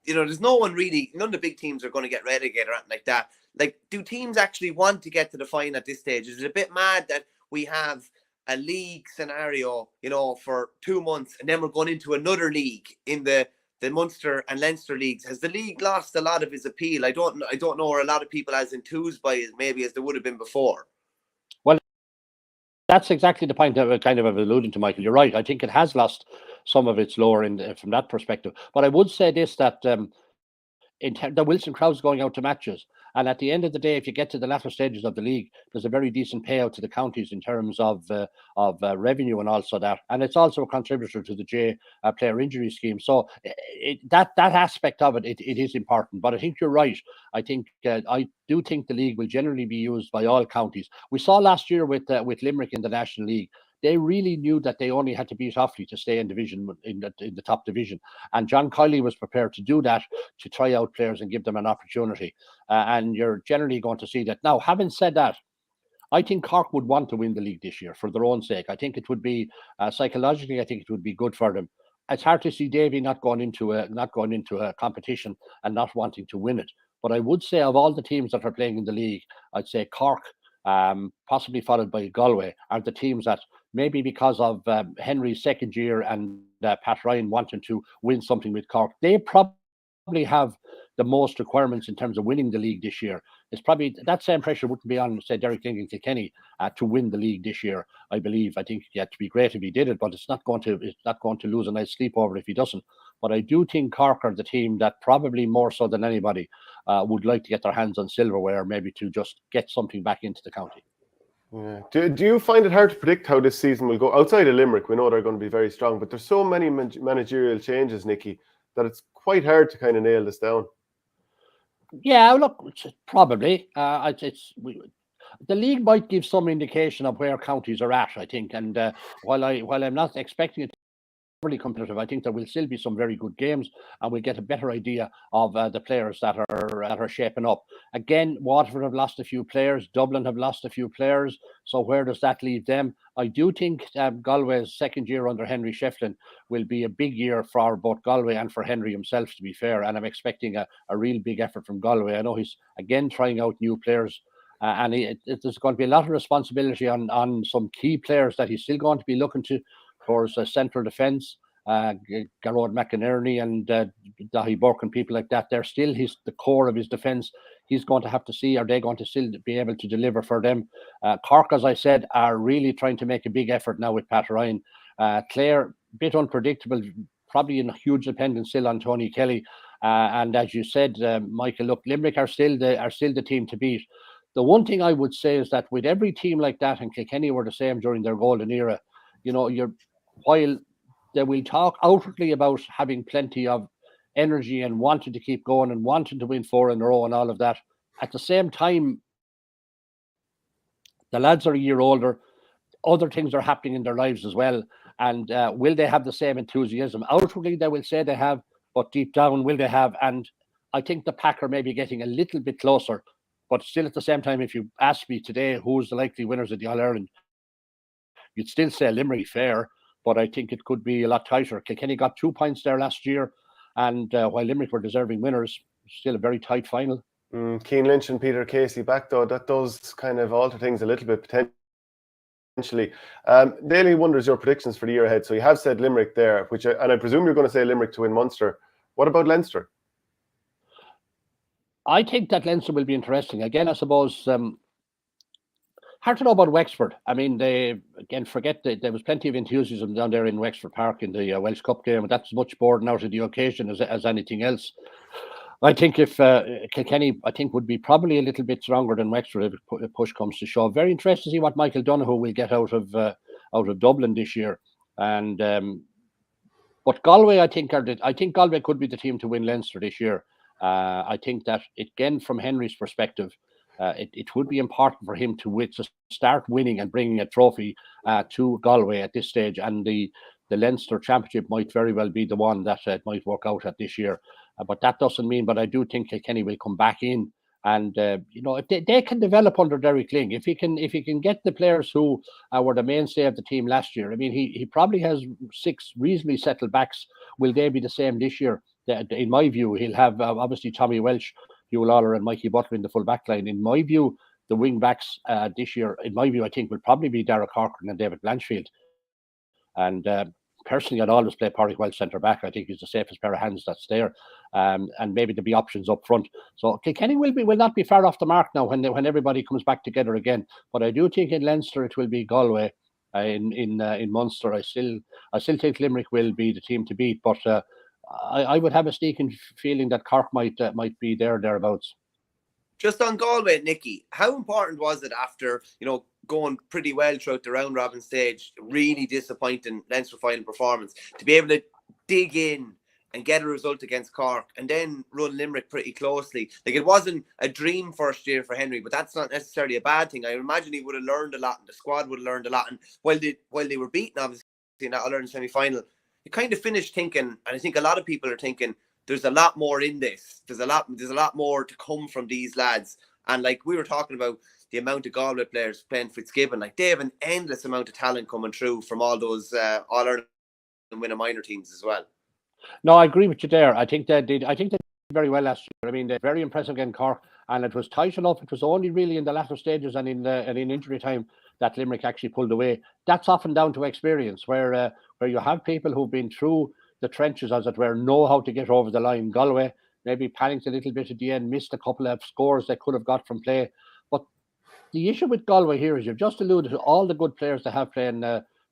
There's no one really. None of the big teams are going to get relegated or anything like that. Like, do teams actually want to get to the final at this stage? Is it a bit mad that we have a league scenario, for 2 months, and then we're going into another league in the Munster and Leinster leagues? Has the league lost a lot of its appeal? I don't know, are a lot of people as enthused by it maybe as they would have been before? Well, that's exactly the point that I kind of have alluded to, Michael. You're right. I think it has lost some of its lore from that perspective. But I would say this, that the Wilson crowd's going out to matches. And at the end of the day, if you get to the latter stages of the league, there's a very decent payout to the counties in terms of revenue and also that. And it's also a contributor to the J player injury scheme. So that aspect of it is important. But I think you're right. I do think the league will generally be used by all counties. We saw last year with Limerick in the National League. They really knew that they only had to beat Offaly to stay in the top division, and John Kiely was prepared to do that, to try out players and give them an opportunity. And you're generally going to see that. Now, having said that, I think Cork would want to win the league this year for their own sake. I think it would be psychologically, I think it would be good for them. It's hard to see Davy not going into a competition and not wanting to win it. But I would say, of all the teams that are playing in the league, I'd say Cork, possibly followed by Galway, are the teams that, maybe because of Henry's second year and Pat Ryan wanting to win something with Cork, they probably have the most requirements in terms of winning the league this year. It's probably that same pressure wouldn't be on, say, Derek Ling and Kilkenny to win the league this year. I believe. I think it'd be great if he did it, but it's not going to lose a night's sleep over if he doesn't. But I do think Cork are the team that probably more so than anybody would like to get their hands on silverware, maybe to just get something back into the county. Yeah. Do you find it hard to predict how this season will go? Outside of Limerick, we know they're going to be very strong, but there's so many managerial changes, Nicky, that it's quite hard to kind of nail this down. Yeah, look, probably. The league might give some indication of where counties are at, I think. And while I'm not expecting it to be really competitive, I think there will still be some very good games, and we'll get a better idea of the players that are shaping up. Again, Waterford have lost a few players. Dublin have lost a few players. So where does that leave them? I do think Galway's second year under Henry Shefflin will be a big year for both Galway and for Henry himself, to be fair. And I'm expecting a real big effort from Galway. I know he's, again, trying out new players. And there's going to be a lot of responsibility on some key players that he's still going to be looking to towards central defence. Garrod McInerney and Dahi Burke and people like that. They're still the core of his defence. He's going to have to see, are they going to still be able to deliver for them? Cork, as I said, are really trying to make a big effort now with Pat Ryan. Clare, a bit unpredictable, probably in a huge dependence still on Tony Kelly. And as you said, Michael, look, Limerick are still the team to beat. The one thing I would say is that with every team like that, and Kilkenny were the same during their golden era, while they will talk outwardly about having plenty of energy and wanting to keep going and wanting to win 4 in a row and all of that, at the same time, the lads are a year older. Other things are happening in their lives as well. And will they have the same enthusiasm? Outwardly, they will say they have, but deep down, will they have? And I think the pack are maybe getting a little bit closer. But still, at the same time, if you ask me today who's the likely winners of the All-Ireland, you'd still say Limerick fair, but I think it could be a lot tighter. Kilkenny got 2 points there last year, and while Limerick were deserving winners, still a very tight final. Cian Lynch and Peter Casey back, though, that does kind of alter things a little bit potentially. Daly wonders your predictions for the year ahead. So you have said Limerick there, and I presume you're going to say Limerick to win Munster. What about Leinster? I think that Leinster will be interesting. Again, I suppose, hard to know about Wexford. I mean, forget that there was plenty of enthusiasm down there in Wexford Park in the Welsh Cup game, and that's much more than out of the occasion as anything else. I think if Kilkenny, would be probably a little bit stronger than Wexford if push comes to shove. Very interested to see what Michael Donoghue will get out of Dublin this year. And but Galway, I think Galway could be the team to win Leinster this year. I think that, again, from Henry's perspective, it would be important for him to start winning and bringing a trophy to Galway at this stage. And the Leinster Championship might very well be the one that might work out at this year. But that doesn't mean, but I do think Kilkenny will come back in. And, if they can develop under Derek Ling, if he can get the players who were the mainstay of the team last year. I mean, he probably has 6 reasonably settled backs. Will they be the same this year? In my view, he'll have obviously Tommy Welsh, Hugh Lawler and Mikey Butler in the full back line. In my view, the wing backs this year, I think will probably be Darragh Corcoran and David Blanchfield. And personally, I'd always play Pádraig Welsh centre back. I think he's the safest pair of hands that's there. And maybe there'll be options up front. So Kilkenny will not be far off the mark now when everybody comes back together again. But I do think in Leinster it will be Galway. In Munster, I still think Limerick will be the team to beat. But I would have a sneaking feeling that Cork might be thereabouts. Just on Galway, Nicky, how important was it after going pretty well throughout the round robin stage, really disappointing Leinster final performance, to be able to dig in and get a result against Cork and then run Limerick pretty closely? Like, it wasn't a dream first year for Henry, but that's not necessarily a bad thing. I imagine he would have learned a lot and the squad would have learned a lot. And while they were beaten, obviously, in that All-Ireland semi-final, you kind of finished thinking, and I think a lot of people are thinking, there's a lot more in this. There's a lot more to come from these lads. And like we were talking about the amount of Galway players playing Fitzgibbon, like they have an endless amount of talent coming through from all those All-Ireland and Winner minor teams as well. No, I agree with you there. I think they did very well last year. I mean, they're very impressive against Cork, and it was tight enough. It was only really in the latter stages and in injury time that Limerick actually pulled away. That's often down to experience, where you have people who've been through the trenches, as it were, know how to get over the line. Galway, maybe panicked a little bit at the end, missed a couple of scores they could have got from play. But the issue with Galway here is you've just alluded to all the good players they have playing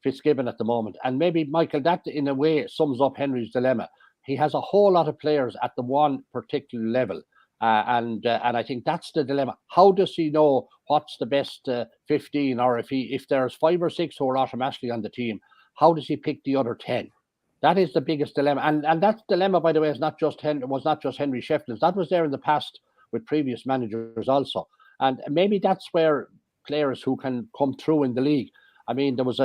Fitzgibbon at the moment. And maybe, Michael, that in a way sums up Henry's dilemma. He has a whole lot of players at the one particular level. And I think that's the dilemma. How does he know what's the best 15, or if there's 5 or 6 who are automatically on the team, how does he pick the other 10? That is the biggest dilemma. And that dilemma, by the way, was not just Henry Shefflin's. That was there in the past with previous managers also. And maybe that's where players who can come through in the league. I mean, there was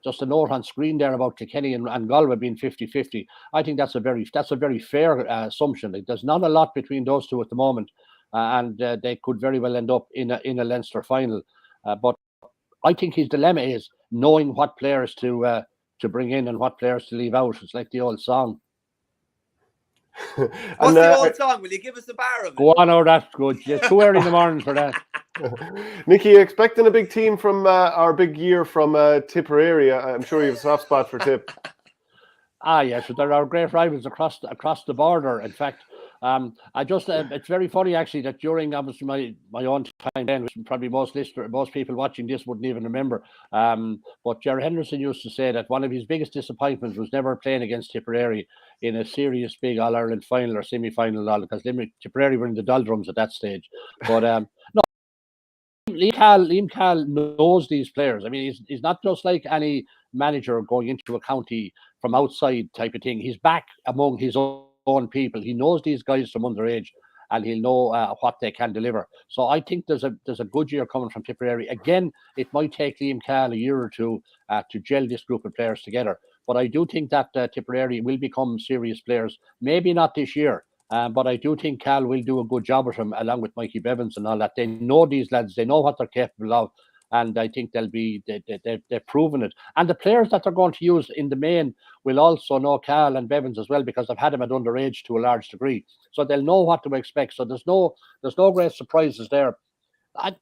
just a note on screen there about Kilkenny and Galway being 50-50. I think that's a very fair assumption. There's not a lot between those two at the moment, and they could very well end up in a Leinster final. But I think his dilemma is knowing what players to bring in and what players to leave out. It's like the old song. What's the old song? Will you give us a bar of it? Go on, that's good. It's too early in the morning for that. Nicky, expecting a big team from our big year from Tipperary. I'm sure you have a soft spot for Tip. Yes, so there are great rivals across the border. In fact, it's very funny actually that during obviously my own time then, which probably most people watching this wouldn't even remember. But Jerry Henderson used to say that one of his biggest disappointments was never playing against Tipperary in a serious big All Ireland final or semi-final, because Tipperary were in the doldrums at that stage. But no. Liam Cahill knows these players. I mean, he's not just like any manager going into a county from outside type of thing. He's back among his own people. He knows these guys from underage, and he'll know what they can deliver. So I think there's a good year coming from Tipperary. Again, it might take Liam Cahill a year or two to gel this group of players together. But I do think that Tipperary will become serious players. Maybe not this year. But I do think Cal will do a good job with him, along with Mikey Bevins and all that. They know these lads, they know what they're capable of, and I think they've proven it. And the players that they're going to use in the main will also know Cal and Bevins as well, because they've had him at underage to a large degree, so they'll know what to expect. So there's no great surprises there.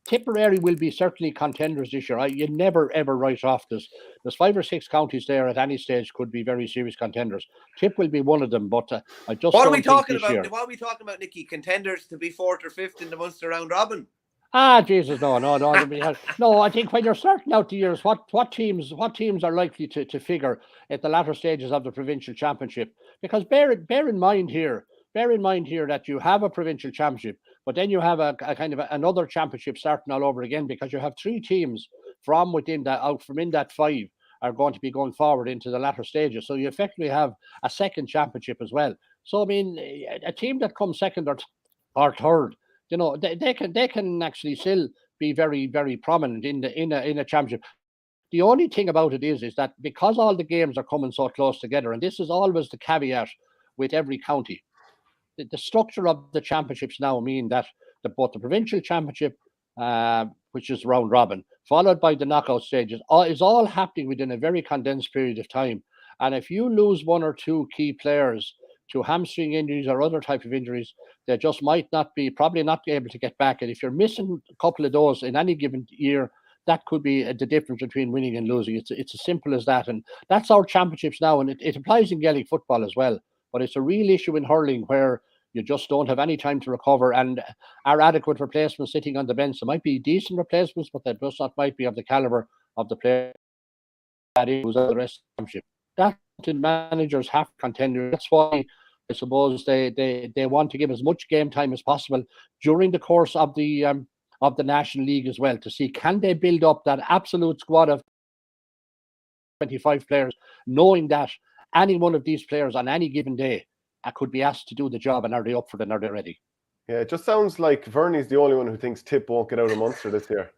Tipperary will be certainly contenders this year. You never ever write off this. There's 5 or 6 counties there at any stage could be very serious contenders. Tip will be one of them, but I just what are we talking about, Nicky? Contenders to be 4th or 5th in the Munster round robin? Jesus, no. No, I think when you're starting out the years, what teams are likely to figure at the latter stages of the provincial championship? Because bear in mind here that you have a provincial championship, but then you have a kind of another championship starting all over again, because you have 3 teams from within that 5 are going to be going forward into the latter stages. So you effectively have a second championship as well. So I mean, a team that comes second or third, you know, they can actually still be very, very prominent in a championship. The only thing about it is that because all the games are coming so close together, and this is always the caveat with every county, the structure of the championships now mean that both the provincial championship, which is round robin, followed by the knockout stages, is all happening within a very condensed period of time. And if you lose 1 or 2 key players to hamstring injuries or other type of injuries, they just probably not be able to get back. And if you're missing a couple of those in any given year, that could be the difference between winning and losing. It's as simple as that. And that's our championships now. And it applies in Gaelic football as well. But it's a real issue in hurling where you just don't have any time to recover, and are adequate replacements sitting on the bench. There might be decent replacements, but they just not might be of the caliber of the player that is the rest of the championship. That managers have contenders. That's why I suppose they want to give as much game time as possible during the course of the National League as well, to see can they build up that absolute squad of 25 players, knowing that any one of these players on any given day could be asked to do the job, and are they up for it and are they ready? Yeah, it just sounds like Verney's the only one who thinks Tip won't get out of Munster this year.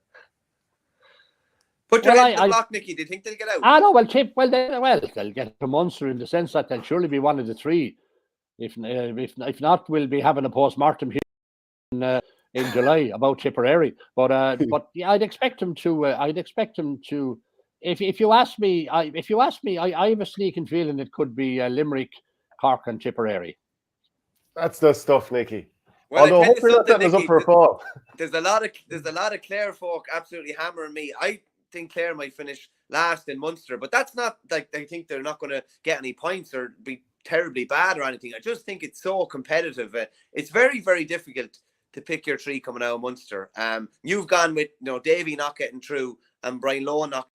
Put your head in the block, Nicky. Do you think they'll get out? No, well, Tip, they'll get to Munster in the sense that they'll surely be one of the 3. If not, we'll be having a post-mortem here in July about Tipperary. But yeah, I'd expect them to. If you ask me, I have a sneaking feeling it could be Limerick, Cork, and Tipperary. That's the stuff, Nicky. Well, although hopefully that was up for a fall. There's a lot of Clare folk absolutely hammering me. I think Clare might finish last in Munster, but that's not like I think they're not going to get any points or be terribly bad or anything. I just think it's so competitive. It's very, very difficult to pick your three coming out of Munster. You've gone with Davy not getting through and Brian Lohan not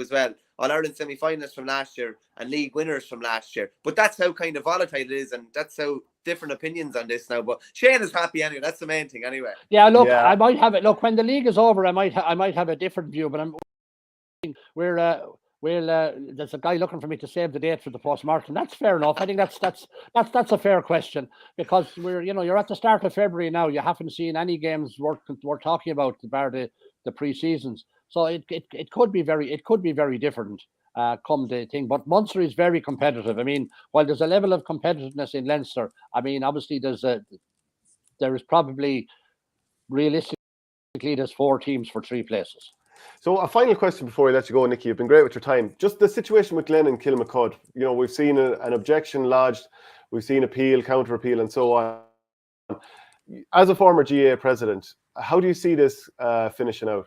as well. All-Ireland semi-finalists from last year and league winners from last year. But that's how kind of volatile it is, and that's how different opinions on this now. But Shane is happy anyway. That's the main thing anyway. Yeah, look, I might have it. Look, when the league is over, I might have a different view. But there's a guy looking for me to save the date for the post-mortem. That's fair enough. I think that's a fair question, because you're at the start of February now. You haven't seen any games we're talking about bar the pre-seasons. So it could be very different come the thing. But Munster is very competitive. I mean, while there's a level of competitiveness in Leinster, I mean, obviously there is probably realistically there's 4 teams for 3 places. So a final question before I let you go, Nicky. You've been great with your time. Just the situation with Glen and Kilmacud. We've seen an objection lodged, we've seen appeal, counter appeal, and so on. As a former GA president, how do you see this finishing out?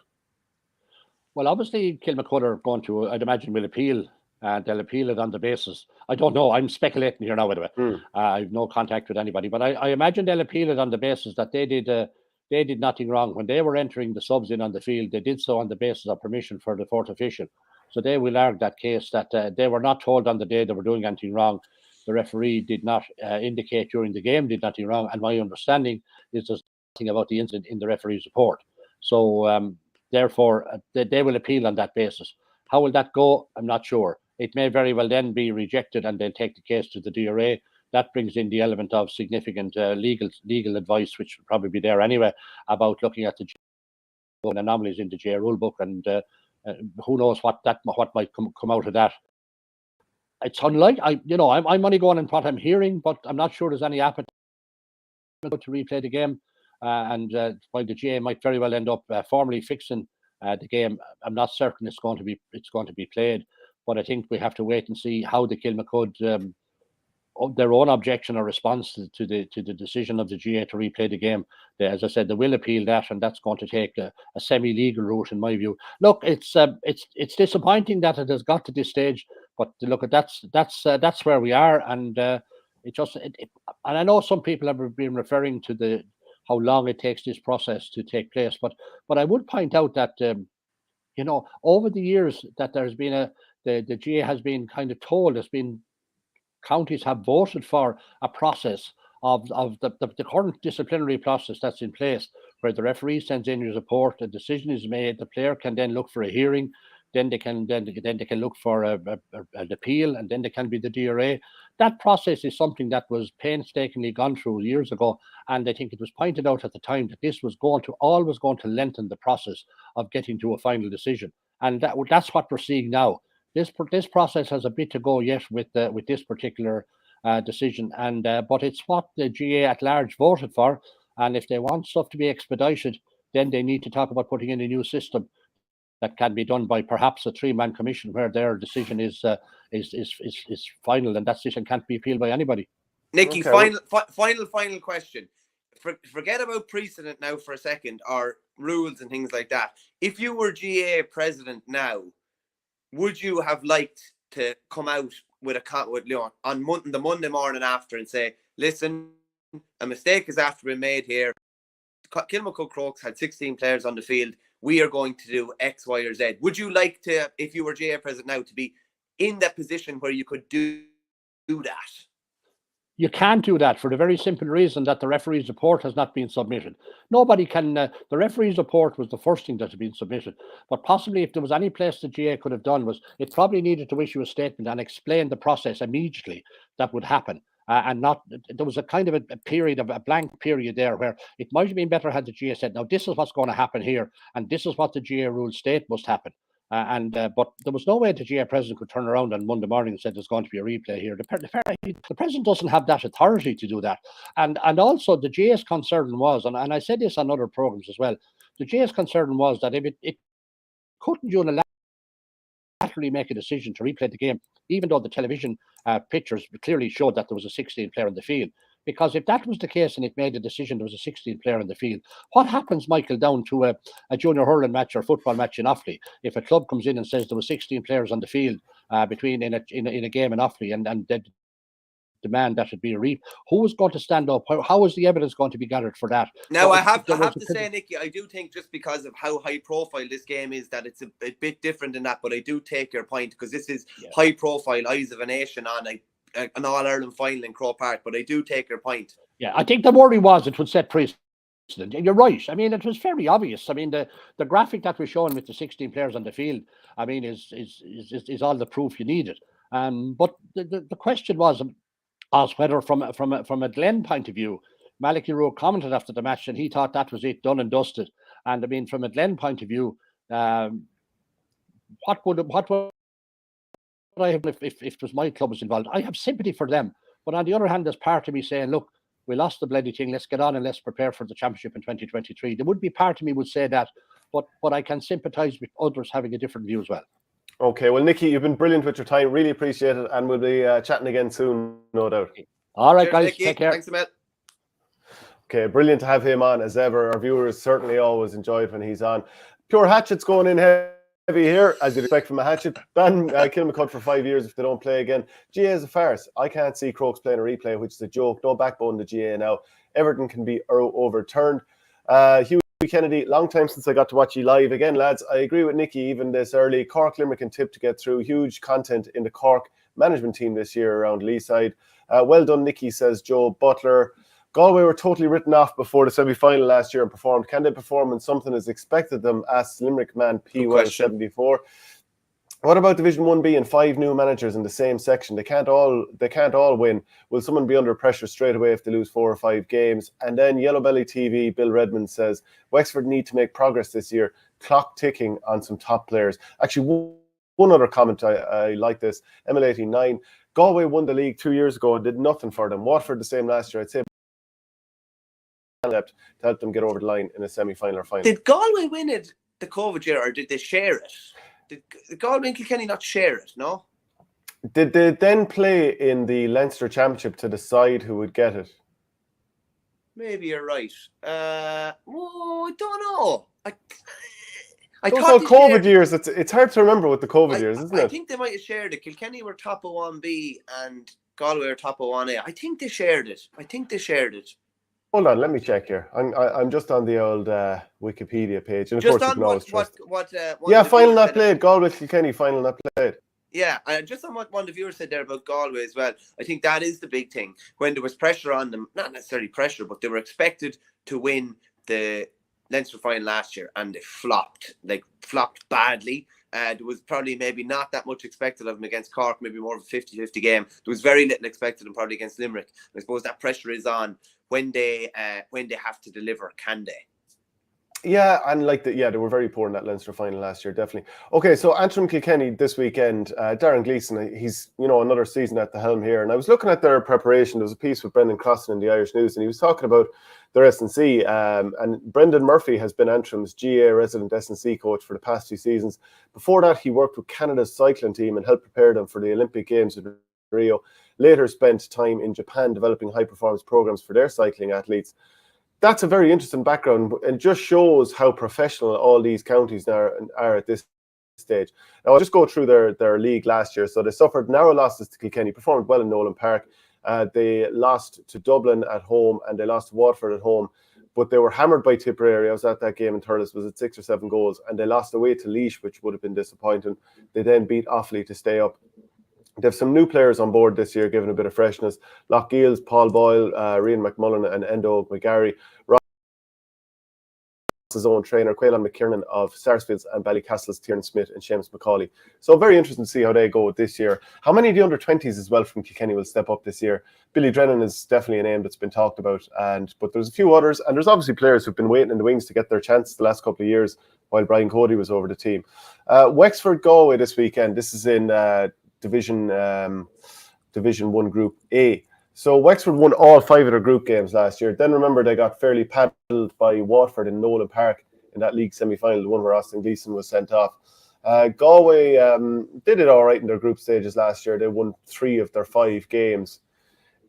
Well, obviously, Kilmacud are going to, I'd imagine, will appeal. They'll appeal it on the basis. I don't know. I'm speculating here now, by the way. I have no contact with anybody, but I imagine they'll appeal it on the basis that they did nothing wrong. When they were entering the subs in on the field, they did so on the basis of permission for the 4th official. So they will argue that case that they were not told on the day they were doing anything wrong. The referee did not indicate during the game did nothing wrong. And my understanding is there's nothing about the incident in the referee's report. So therefore, they will appeal on that basis. How will that go? I'm not sure. It may very well then be rejected and they'll take the case to the DRA. That brings in the element of significant legal advice, which will probably be there anyway, about looking at the anomalies in the GA rule book, and who knows what might come out of that. It's unlike I'm only going on what I'm hearing, but I'm not sure there's any appetite to replay the game. And while the GA might very well end up formally fixing the game, I'm not certain it's going to be played. But I think we have to wait and see how the Kilmacud their own objection or response to the decision of the GA to replay the game. As I said, they will appeal that, and that's going to take a semi-legal route, in my view. Look, it's disappointing that it has got to this stage, but look, that's where we are, and and I know some people have been referring to how long it takes this process to take place, but I would point out that over the years that there's been the GA has been kind of told, there's been counties have voted for a process of the current disciplinary process that's in place, where the referee sends in his report, a decision is made, the player can then look for a hearing, then they can look for an appeal, and then there can be the DRA. That process is something that was painstakingly gone through years ago, and I think it was pointed out at the time that this was always going to lengthen the process of getting to a final decision, and that's what we're seeing now. This process has a bit to go yet with this particular decision, and but it's what the GA at large voted for, and if they want stuff to be expedited, then they need to talk about putting in a new system that can be done by perhaps a 3-man commission, where their decision is final, and that decision can't be appealed by anybody. Nicky, final question. Forget about precedent now for a second, or rules and things like that. If you were GA president now, would you have liked to come out with on the Monday morning after and say, listen, a mistake has after been made here. Kilmacud Crocs had 16 players on the field. We are going to do X, Y, or Z. Would you like to, if you were GA president now, to be in that position where you could do that? You can't do that for the very simple reason that the referee's report has not been submitted. Nobody can. The referee's report was the first thing that had been submitted. But possibly, if there was any place the GA could have done, was it probably needed to issue a statement and explain the process immediately that would happen. And not, there was a kind of a period of a blank period there where it might have been better had the GA said, now this is what's going to happen here, and this is what the GA rules state must happen. But there was no way the GA president could turn around on Monday morning and said there's going to be a replay here. The president doesn't have that authority to do that. And also the GA's concern was, and I said this on other programs as well, the GA's concern was that if it couldn't unilaterally make a decision to replay the game, even though the television pictures clearly showed that there was a 16 player in the field. Because if that was the case and it made a decision there was a 16 player in the field, what happens, Michael, down to a junior hurling match or football match in Offaly? If a club comes in and says there were 16 players on the field in a game in Offaly, and demand that it be a reap. Who is going to stand up? How is the evidence going to be gathered for that? Now, I have to say, Nicky, I do think just because of how high profile this game is, that it's a bit different than that. But I do take your point, because this is high profile, eyes of a nation on an All-Ireland final in Croke Park. But I do take your point. Yeah, I think the worry was it would set precedent. You're right. I mean, it was very obvious. I mean, the graphic that we're showing with the 16 players on the field, I mean, is all the proof you needed. But the question was whether from a Glen point of view, Malachy Rowe commented after the match and he thought that was it, done and dusted. And I mean, from a Glen point of view, what would I have if it was my club was involved? I have sympathy for them. But on the other hand, there's part of me saying, look, we lost the bloody thing. Let's get on and let's prepare for the championship in 2023. There would be part of me would say that, but I can sympathise with others having a different view as well. Okay, well, Nicky, you've been brilliant with your time. Really appreciate it, and we'll be chatting again soon, no doubt. All right, Cheers, guys, Nicky. take care. Thanks a bit. Okay, brilliant to have him on as ever. Our viewers certainly always enjoy it when he's on. Pure hatchets going in heavy here, as you'd expect from a hatchet. Ban Kilmacud for 5 years if they don't play again. GA is a farce. I can't see Crokes playing a replay, which is a joke. No backbone to GA now. Everton can be overturned. Hugh Kennedy, long time since I got to watch you live. Again, lads, I agree with Nicky even this early. Cork, Limerick and Tip to get through. Huge content in the Cork management team this year around Leeside. Well done, Nicky, says Joe Butler. Galway were totally written off before the semi-final last year and performed. Can they perform when something is expected them? Asks Limerick man P174. What about Division 1B and 5 new managers in the same section? They can't all win. Will someone be under pressure straight away if they lose 4 or 5 games? And then Yellow Belly TV, Bill Redmond says, Wexford need to make progress this year. Clock ticking on some top players. Actually, one other comment, I like this. ML89, Galway won the league 2 years ago and did nothing for them. Watford the same last year. I'd say to help them get over the line in a semi-final or final. Did Galway win it the COVID year, or did they share it? Did Galway and Kilkenny not share it? No. Did they then play in the Leinster Championship to decide who would get it? Maybe you're right. I don't know. Those are COVID years. It's hard to remember with the COVID years, isn't it? I think they might have shared it. Kilkenny were top of 1B and Galway were top of 1A. I think they shared it. Hold on, let me check here. I'm just on the old Wikipedia page, and of course you can always trust. Final not played. Galway Kilkenny final not played. Yeah, and just on what one of the viewers said there about Galway as well, I think that is the big thing. When there was pressure on them, not necessarily pressure, but they were expected to win the Leinster final last year, and they flopped badly. There was probably maybe not that much expected of them against Cork, maybe more of a 50-50 game. There was very little expected of them probably against Limerick. I suppose that pressure is on when they have to deliver, can they? Yeah, and they were very poor in that Leinster final last year, definitely. Okay, so Antrim Kilkenny this weekend, Darren Gleeson, he's another season at the helm here, and I was looking at their preparation. There was a piece with Brendan Crossan in the Irish News, and he was talking about their S&C, and Brendan Murphy has been Antrim's GA resident S&C coach for the past 2 seasons. Before that, he worked with Canada's cycling team and helped prepare them for the Olympic Games in Rio. Later spent time in Japan developing high-performance programs for their cycling athletes. That's a very interesting background and just shows how professional all these counties are at this stage. Now, I'll just go through their league last year. So they suffered narrow losses to Kilkenny, performed well in Nolan Park. They lost to Dublin at home and they lost to Waterford at home. But they were hammered by Tipperary. I was at that game in Thurles. Was it 6 or 7 goals? And they lost away to Laois, which would have been disappointing. They then beat Offaly to stay up. They have some new players on board this year, giving a bit of freshness. Loch Giles, Paul Boyle, Rian McMullen and Endo McGarry. Ross's own trainer, Quaylan McKiernan of Sarsfields, and Ballycastle's Tiernan Smith and Seamus McCauley. So very interesting to see how they go this year. How many of the under-20s as well from Kilkenny will step up this year? Billy Drennan is definitely a name that's been talked about, but there's a few others, and there's obviously players who've been waiting in the wings to get their chance the last couple of years while Brian Cody was over the team. Wexford Galway this weekend. This is in Division 1 Group A. So Wexford won all 5 of their group games last year. Then remember they got fairly paddled by Waterford in Nolan Park in that league semi-final, the one where Austin Gleeson was sent off. Galway did it all right in their group stages last year. They won 3 of their 5 games.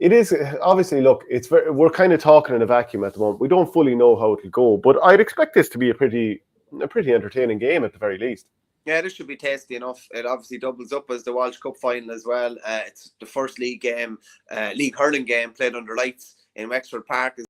It is obviously, look, we're kind of talking in a vacuum at the moment. We don't fully know how it will go, but I'd expect this to be a pretty entertaining game at the very least. Yeah, this should be tasty enough. It obviously doubles up as the Walsh Cup final as well. It's the first league hurling game played under lights in Wexford Park as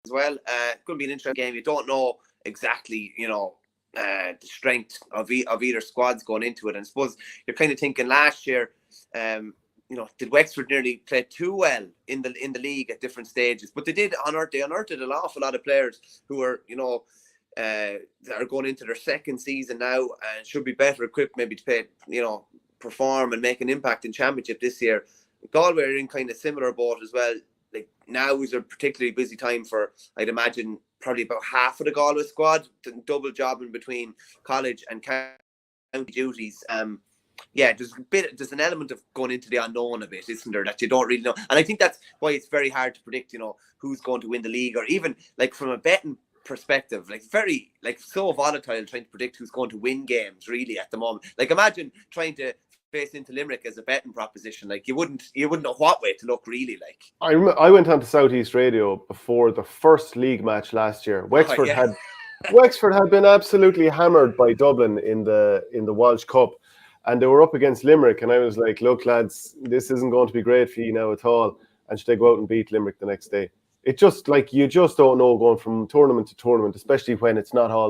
well. It's going to be an interesting game. You don't know exactly, the strength of either squads going into it. And I suppose you're kind of thinking last year, did Wexford nearly play too well in the league at different stages? But they unearthed an awful lot of players who are, that are going into their second season now and should be better equipped maybe to perform and make an impact in championship this year. Galway are in kind of similar boat as well. Like now is a particularly busy time for, I'd imagine, probably about half of the Galway squad, double jobbing between college and county duties. There's an element of going into the unknown a bit, isn't there, that you don't really know. And I think that's why it's very hard to predict, who's going to win the league, or even like from a betting perspective, so volatile trying to predict who's going to win games really at the moment. Like imagine trying to face into Limerick as a betting proposition. Like you wouldn't know what way to look really. Like I went on to Southeast Radio before the first league match last year. Wexford had been absolutely hammered by Dublin in the Walsh Cup, and they were up against Limerick, and I was like, look lads, this isn't going to be great for you now at all. And should they go out and beat Limerick the next day? It just you just don't know going from tournament to tournament, especially when it's not all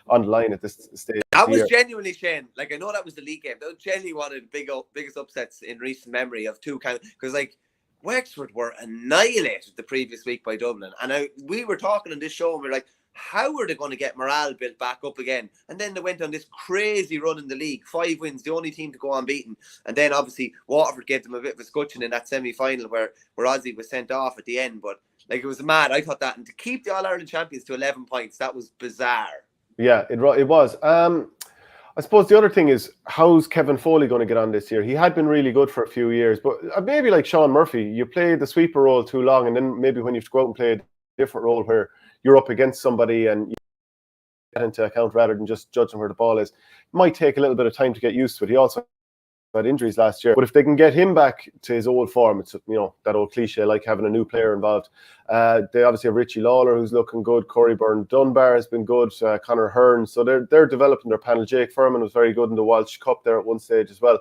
on the line at this stage. That was genuinely, Shane. Like I know that was the league game. That was genuinely one of the biggest upsets in recent memory of two counties, because like Wexford were annihilated the previous week by Dublin, and we were talking on this show and we were like, how are they going to get morale built back up again? And then they went on this crazy run in the league, 5 wins, the only team to go unbeaten. And then obviously Waterford gave them a bit of a scutcheon in that semi-final where Ozzy was sent off at the end. But like it was mad. I thought that, and to keep the All-Ireland champions to 11 points, that was bizarre. Yeah, it was. I suppose the other thing is, how's Kevin Foley going to get on this year? He had been really good for a few years, but maybe like Sean Murphy, you play the sweeper role too long, and then maybe when you have to go out and play a different role where you're up against somebody and you get into account rather than just judging where the ball is, it might take a little bit of time to get used to it. He also had injuries last year, but if they can get him back to his old form, it's that old cliche like having a new player involved. They obviously have Richie Lawler, who's looking good. Corey Byrne Dunbar has been good. Conor Hearn, so they're developing their panel. Jake Furman was very good in the Walsh Cup there at one stage as well.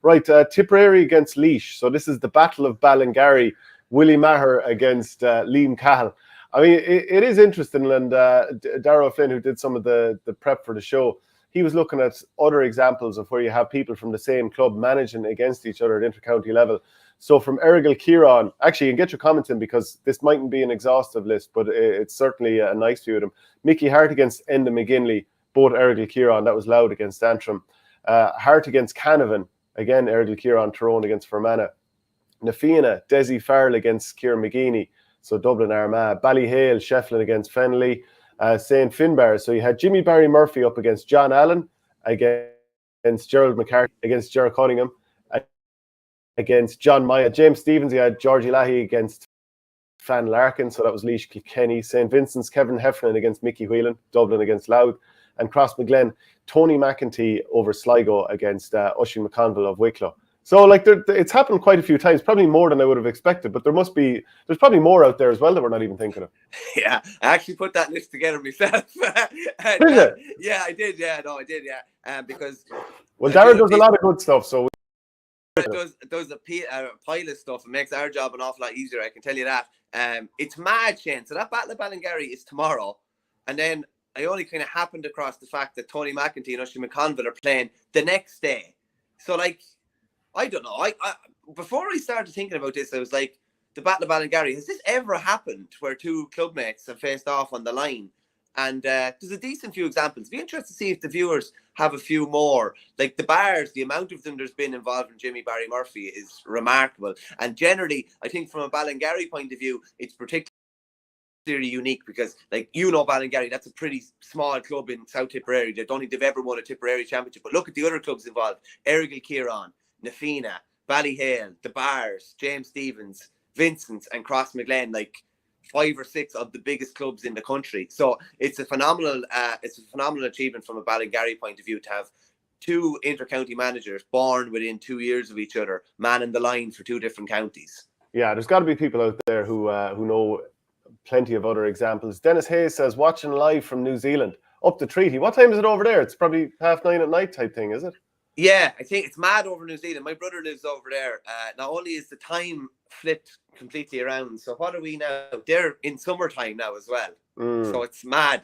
Right, Tipperary against Laois. So this is the Battle of Ballingarry. Willie Maher against Liam Cahill. I mean, it is interesting, and Darragh Flynn, who did some of the prep for the show, he was looking at other examples of where you have people from the same club managing against each other at inter-county level. So from Errigal Kieran, actually, you can get your comments in because this mightn't be an exhaustive list, but it's certainly a nice few of them. Mickey Hart against Enda McGinley, both Errigal Kieran, that was Loud against Antrim. Hart against Canavan, again, Errigal Kieran, Tyrone against Fermanagh. Nafina, Desi Farrell against Kieran McGeaney, so Dublin Armagh. Ballyhale, Shefflin against Fennelly. St. Finbar, so you had Jimmy Barry Murphy up against John Allen, against Gerald McCarthy, against Gerard Cunningham, against John Maya. James Stevens, you had Georgie Lahey against Fan Larkin, so that was Laois Kilkenny. St. Vincent's, Kevin Heffernan against Mickey Whelan, Dublin against Louth. And Crossmaglen, Tony McEntee over Sligo against Oisin McConville of Wicklow. So, like, it's happened quite a few times, probably more than I would have expected, but there's probably more out there as well that we're not even thinking of. Yeah, I actually put that list together myself. Did you? Yeah, I did. Yeah, no, I did. Yeah, because Darragh does a lot of good stuff, so does a pile of stuff and makes our job an awful lot easier. I can tell you that. It's mad, Shane. So that Battle of Ballingarry is tomorrow, and then I only kind of happened across the fact that Tony McEntee and Oisin McConville are playing the next day. So, like, I don't know. I before I started thinking about this, I was like, the Battle of Ballingarry, has this ever happened where two clubmates have faced off on the line? And there's a decent few examples. It'd be interesting to see if the viewers have a few more. Like the bars, the amount of them there's been involved in Jimmy Barry Murphy is remarkable. And generally, I think from a Ballingarry point of view, it's particularly unique because, like, Ballingarry, that's a pretty small club in South Tipperary. They don't think they've ever won a Tipperary championship. But look at the other clubs involved. Errigal Kieran, Nafina, Ballyhale, the Bars, James Stevens, Vincent and Crossmaglen, like 5 or 6 of the biggest clubs in the country. So it's a phenomenal achievement from a Ballingarry point of view to have 2 inter-county managers born within 2 years of each other, manning the line for 2 different counties. Yeah, there's got to be people out there who know plenty of other examples. Dennis Hayes says, watching live from New Zealand. up the treaty. What time is it over there? It's probably 9:30 at night type thing, is it? Yeah, I think it's mad over New Zealand. My brother lives over there. Not only is the time flipped completely around, so what are we now? They're in summertime now as well. So it's mad.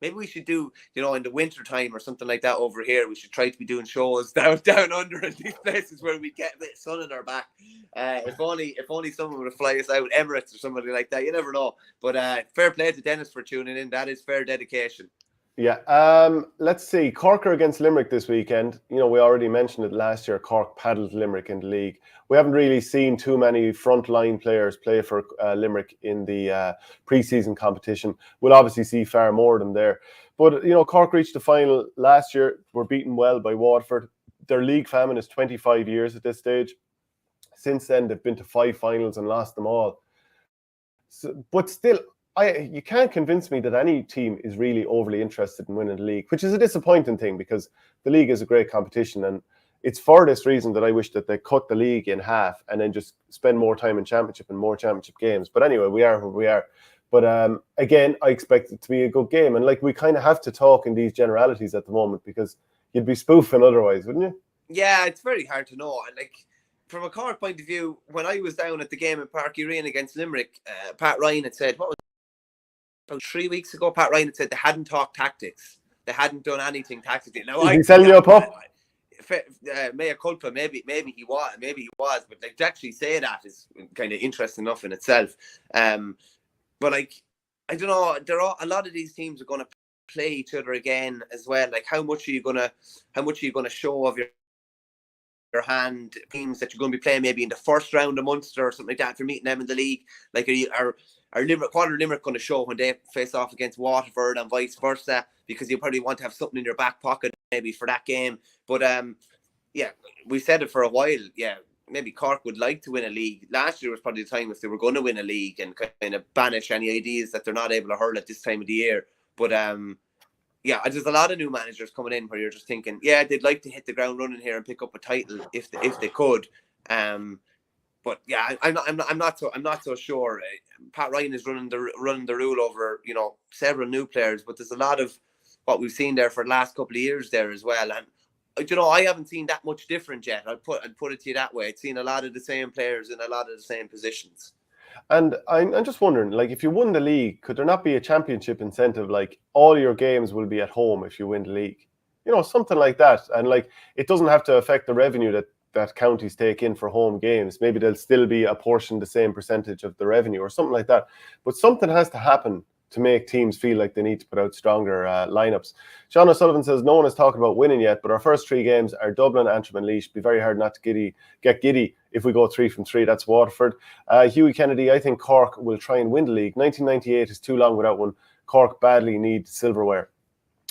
Maybe we should do, in the winter time or something like that over here. We should try to be doing shows down under in these places where we get a bit of sun in our back. If only someone would fly us out, Emirates or somebody like that. You never know. But fair play to Dennis for tuning in. That is fair dedication. Yeah. Let's see. Cork are against Limerick this weekend. We already mentioned it last year. Cork paddled Limerick in the league. We haven't really seen too many frontline players play for Limerick in the pre-season competition. We'll obviously see far more of them there. But, Cork reached the final last year. Were beaten well by Waterford. Their league famine is 25 years at this stage. Since then, they've been to 5 finals and lost them all. But still, you can't convince me that any team is really overly interested in winning the league, which is a disappointing thing because the league is a great competition. And it's for this reason that I wish that they cut the league in half and then just spend more time in championship and more championship games. But anyway, we are where we are. But again, I expect it to be a good game. And we kind of have to talk in these generalities at the moment because you'd be spoofing otherwise, wouldn't you? Yeah, it's very hard to know. From a Cork point of view, when I was down at the game in Park Arena against Limerick, Pat Ryan had said, about 3 weeks ago, Pat Ryan had said they hadn't talked tactics. They hadn't done anything tactically. Now, Is he selling you a pup? Mea culpa, maybe he was, but to actually say that is kind of interesting enough in itself. But I don't know. A lot of these teams are going to play each other again as well. How much are you going to show of your hand? Teams that you're going to be playing maybe in the first round of Munster or something like that. If you're meeting them in the league, are Limerick going to show when they face off against Waterford and vice versa? Because you probably want to have something in your back pocket maybe for that game. But we said it for a while. Yeah, maybe Cork would like to win a league. Last year was probably the time if they were going to win a league and kind of banish any ideas that they're not able to hurl at this time of the year. But there's a lot of new managers coming in where you're just thinking, they'd like to hit the ground running here and pick up a title if they could. But yeah, I'm not so sure. Pat Ryan is running the rule over several new players, but there's a lot of what we've seen there for the last couple of years there as well. And I haven't seen that much different yet. I'd put it to you that way. I've seen a lot of the same players in a lot of the same positions. And I'm just wondering, if you won the league, could there not be a championship incentive? All your games will be at home if you win the league, something like that. And it doesn't have to affect the revenue that counties take in for home games. Maybe they'll still be apportioned the same percentage of the revenue or something like that. But something has to happen to make teams feel like they need to put out stronger lineups. Sean O'Sullivan says, no one is talking about winning yet, but our first 3 games are Dublin, Antrim and Laois. Be very hard not to get giddy if we go 3 from 3. That's Waterford. Hughie Kennedy, I think Cork will try and win the league. 1998 is too long without one. Cork badly need silverware.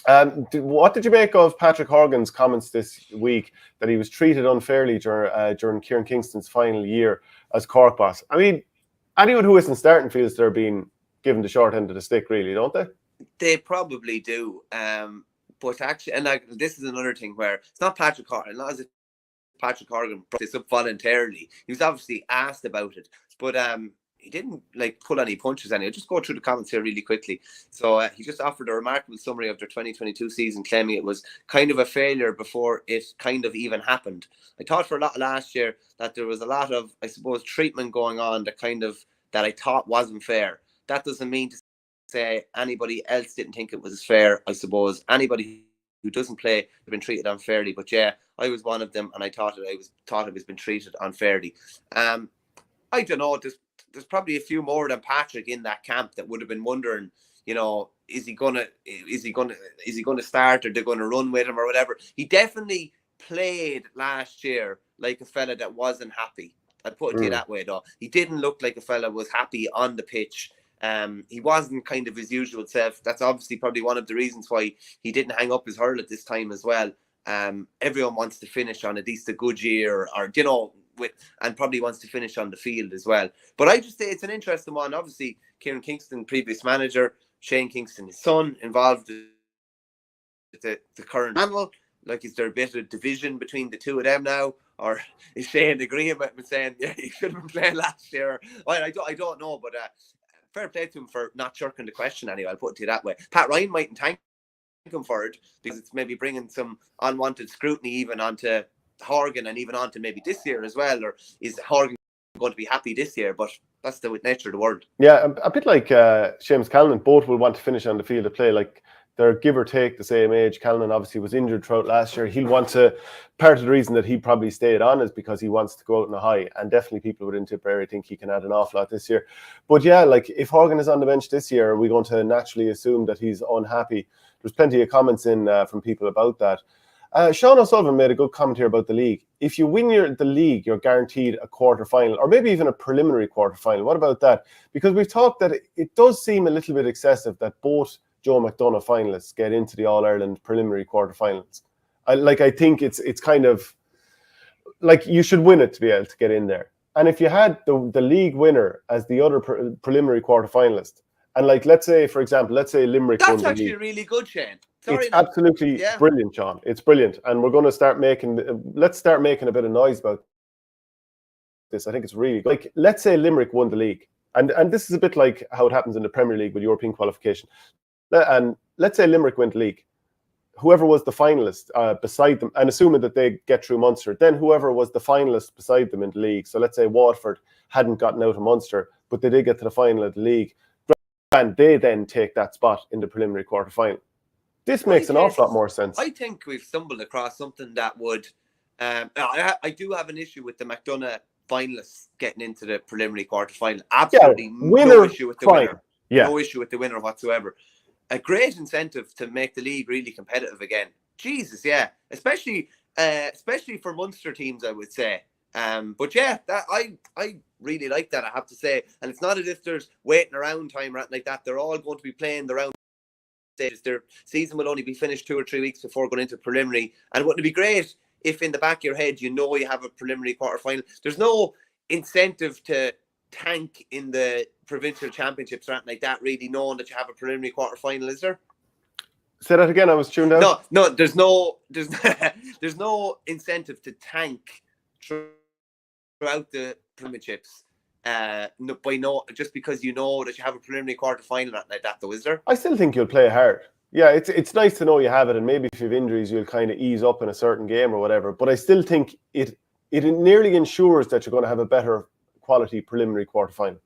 What did you make of Patrick Horgan's comments this week that he was treated unfairly during Kieran Kingston's final year as Cork boss? I mean, anyone who isn't starting feels they're being given the short end of the stick, really, don't they? They probably do. But actually, and this is another thing where it's not Patrick Horgan, not as if Patrick Horgan brought this up voluntarily. He was obviously asked about it, but he didn't pull any punches. I'll just go through the comments here really quickly. So he just offered a remarkable summary of their 2022 season, claiming it was kind of a failure before it kind of even happened. I thought for a lot last year that there was a lot of, I suppose, treatment going on that I thought wasn't fair. That doesn't mean to say anybody else didn't think it was fair. I suppose anybody who doesn't play have been treated unfairly. But yeah, I was one of them, and I thought it was been treated unfairly. I don't know. There's probably a few more than Patrick in that camp that would have been wondering, is he gonna start, or they're gonna run with him or whatever. He definitely played last year like a fella that wasn't happy. I'd put it to you that way, though. He didn't look like a fella was happy on the pitch. He wasn't kind of his usual self. That's obviously probably one of the reasons why he didn't hang up his hurl at this time as well. Everyone wants to finish on at least a good year, or and probably wants to finish on the field as well. But I just say it's an interesting one. Obviously, Kieran Kingston, previous manager, Shane Kingston, his son, involved with the current panel. Is there a bit of division between the two of them now? Or is Shane agreeing with saying, yeah, he should have been playing last year? Well, I don't know, but fair play to him for not shirking the question anyway, I'll put it to you that way. Pat Ryan mightn't thank him for it, because it's maybe bringing some unwanted scrutiny even onto Horgan and even onto maybe this year as well. Or is Horgan going to be happy this year? But that's the nature of the world. Yeah, a bit like Seamus Callan, both will want to finish on the field of play. Like, they're give or take the same age. Callan obviously was injured throughout last year. He'll want to, part of the reason that he probably stayed on is because he wants to go out in a high. And definitely people within Tipperary think he can add an awful lot this year. But yeah, like, if Horgan is on the bench this year, are we going to naturally assume that he's unhappy? There's plenty of comments in from people about that. Sean O'Sullivan made a good comment here about the league. If you win the league, you're guaranteed a quarter-final, or maybe even a preliminary quarter-final. What about that? Because we've talked that it does seem a little bit excessive that both Joe McDonagh finalists get into the All-Ireland preliminary quarter-finals. I think it's kind of like you should win it to be able to get in there. And if you had the league winner as the other preliminary quarter-finalist, and like, let's say, for example, Limerick won the league. That's actually really good, Shane. Sorry, it's absolutely brilliant, Sean. It's brilliant. And we're going to start making, let's start making a bit of noise about this. I think it's really good. Like, let's say Limerick won the league. And this is a bit like how it happens in the Premier League with European qualification. And let's say Limerick went league. Whoever was the finalist beside them, and assuming that they get through Munster, then whoever was the finalist beside them in the league. So let's say Waterford hadn't gotten out of Munster, but they did get to the final of the league. And they then take that spot in the preliminary quarter-final. This makes an awful lot more sense. I think we've stumbled across something that would... I do have an issue with the McDonagh finalists getting into the preliminary quarter-final. Absolutely no issue with the winner. Yeah. No issue with the winner whatsoever. A great incentive to make the league really competitive again. Jesus, yeah. Especially for Munster teams, I would say. But yeah, that I really like that, I have to say. And it's not as if there's waiting around time or anything like that. They're all going to be playing the round stages. Their season will only be finished 2 or 3 weeks before going into preliminary. And wouldn't it be great if in the back of your head you know you have a preliminary quarter-final? There's no incentive to tank in the provincial championships or anything like that, really, knowing that you have a preliminary quarter-final, is there? Say that again, I was tuned out. No, there's no incentive to tank throughout the premierships, just because you know that you have a preliminary quarter-final like that, though, is there? I still think you'll play hard. Yeah, it's nice to know you have it, and maybe if you have injuries, you'll kind of ease up in a certain game or whatever. But I still think it nearly ensures that you're going to have a better quality preliminary quarter-final.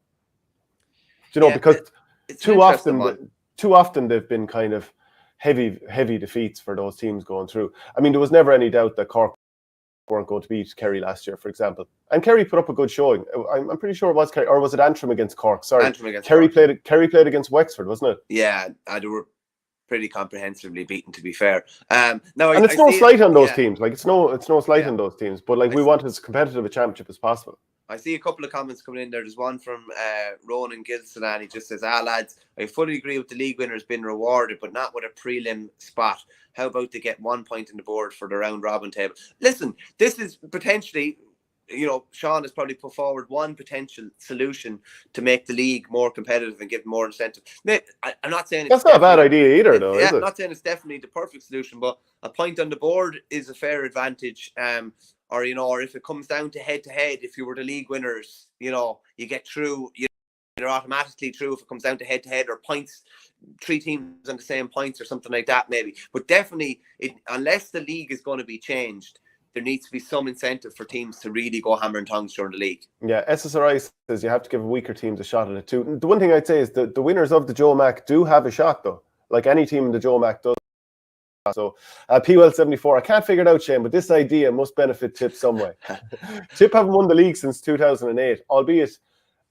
Do you know, because too often they've been kind of heavy defeats for those teams going through. I mean, there was never any doubt that Cork weren't going to beat Kerry last year, for example. And Kerry put up a good showing. I'm pretty sure it was Kerry, or was it Antrim against Cork? Sorry, Antrim against Kerry Cork. Kerry played against Wexford, wasn't it? Yeah, they were pretty comprehensively beaten, to be fair. It's no slight on those teams. Like, it's no slight on those teams. But like, we want as competitive a championship as possible. I see a couple of comments coming in there. There's one from Ronan Gilson, and he just says, lads, I fully agree with the league winners being rewarded, but not with a prelim spot. How about they get 1 point on the board for the round robin table? Listen, this is potentially, Sean has probably put forward one potential solution to make the league more competitive and give more incentive. I'm not saying that's not a bad idea either, though. Yeah, I'm not saying it's definitely the perfect solution, but a point on the board is a fair advantage. Or if it comes down to head-to-head, if you were the league winners, you get through, you're automatically through if it comes down to head-to-head or points, 3 teams on the same points or something like that, maybe. But definitely, unless the league is going to be changed, there needs to be some incentive for teams to really go hammer and tongs during the league. Yeah, SSRI says you have to give weaker teams a shot at it too. The one thing I'd say is the winners of the Joe Mac do have a shot, though. Like any team in the Joe Mac does. So, PWell74, I can't figure it out, Shane, but this idea must benefit Tip some way. Tip haven't won the league since 2008, albeit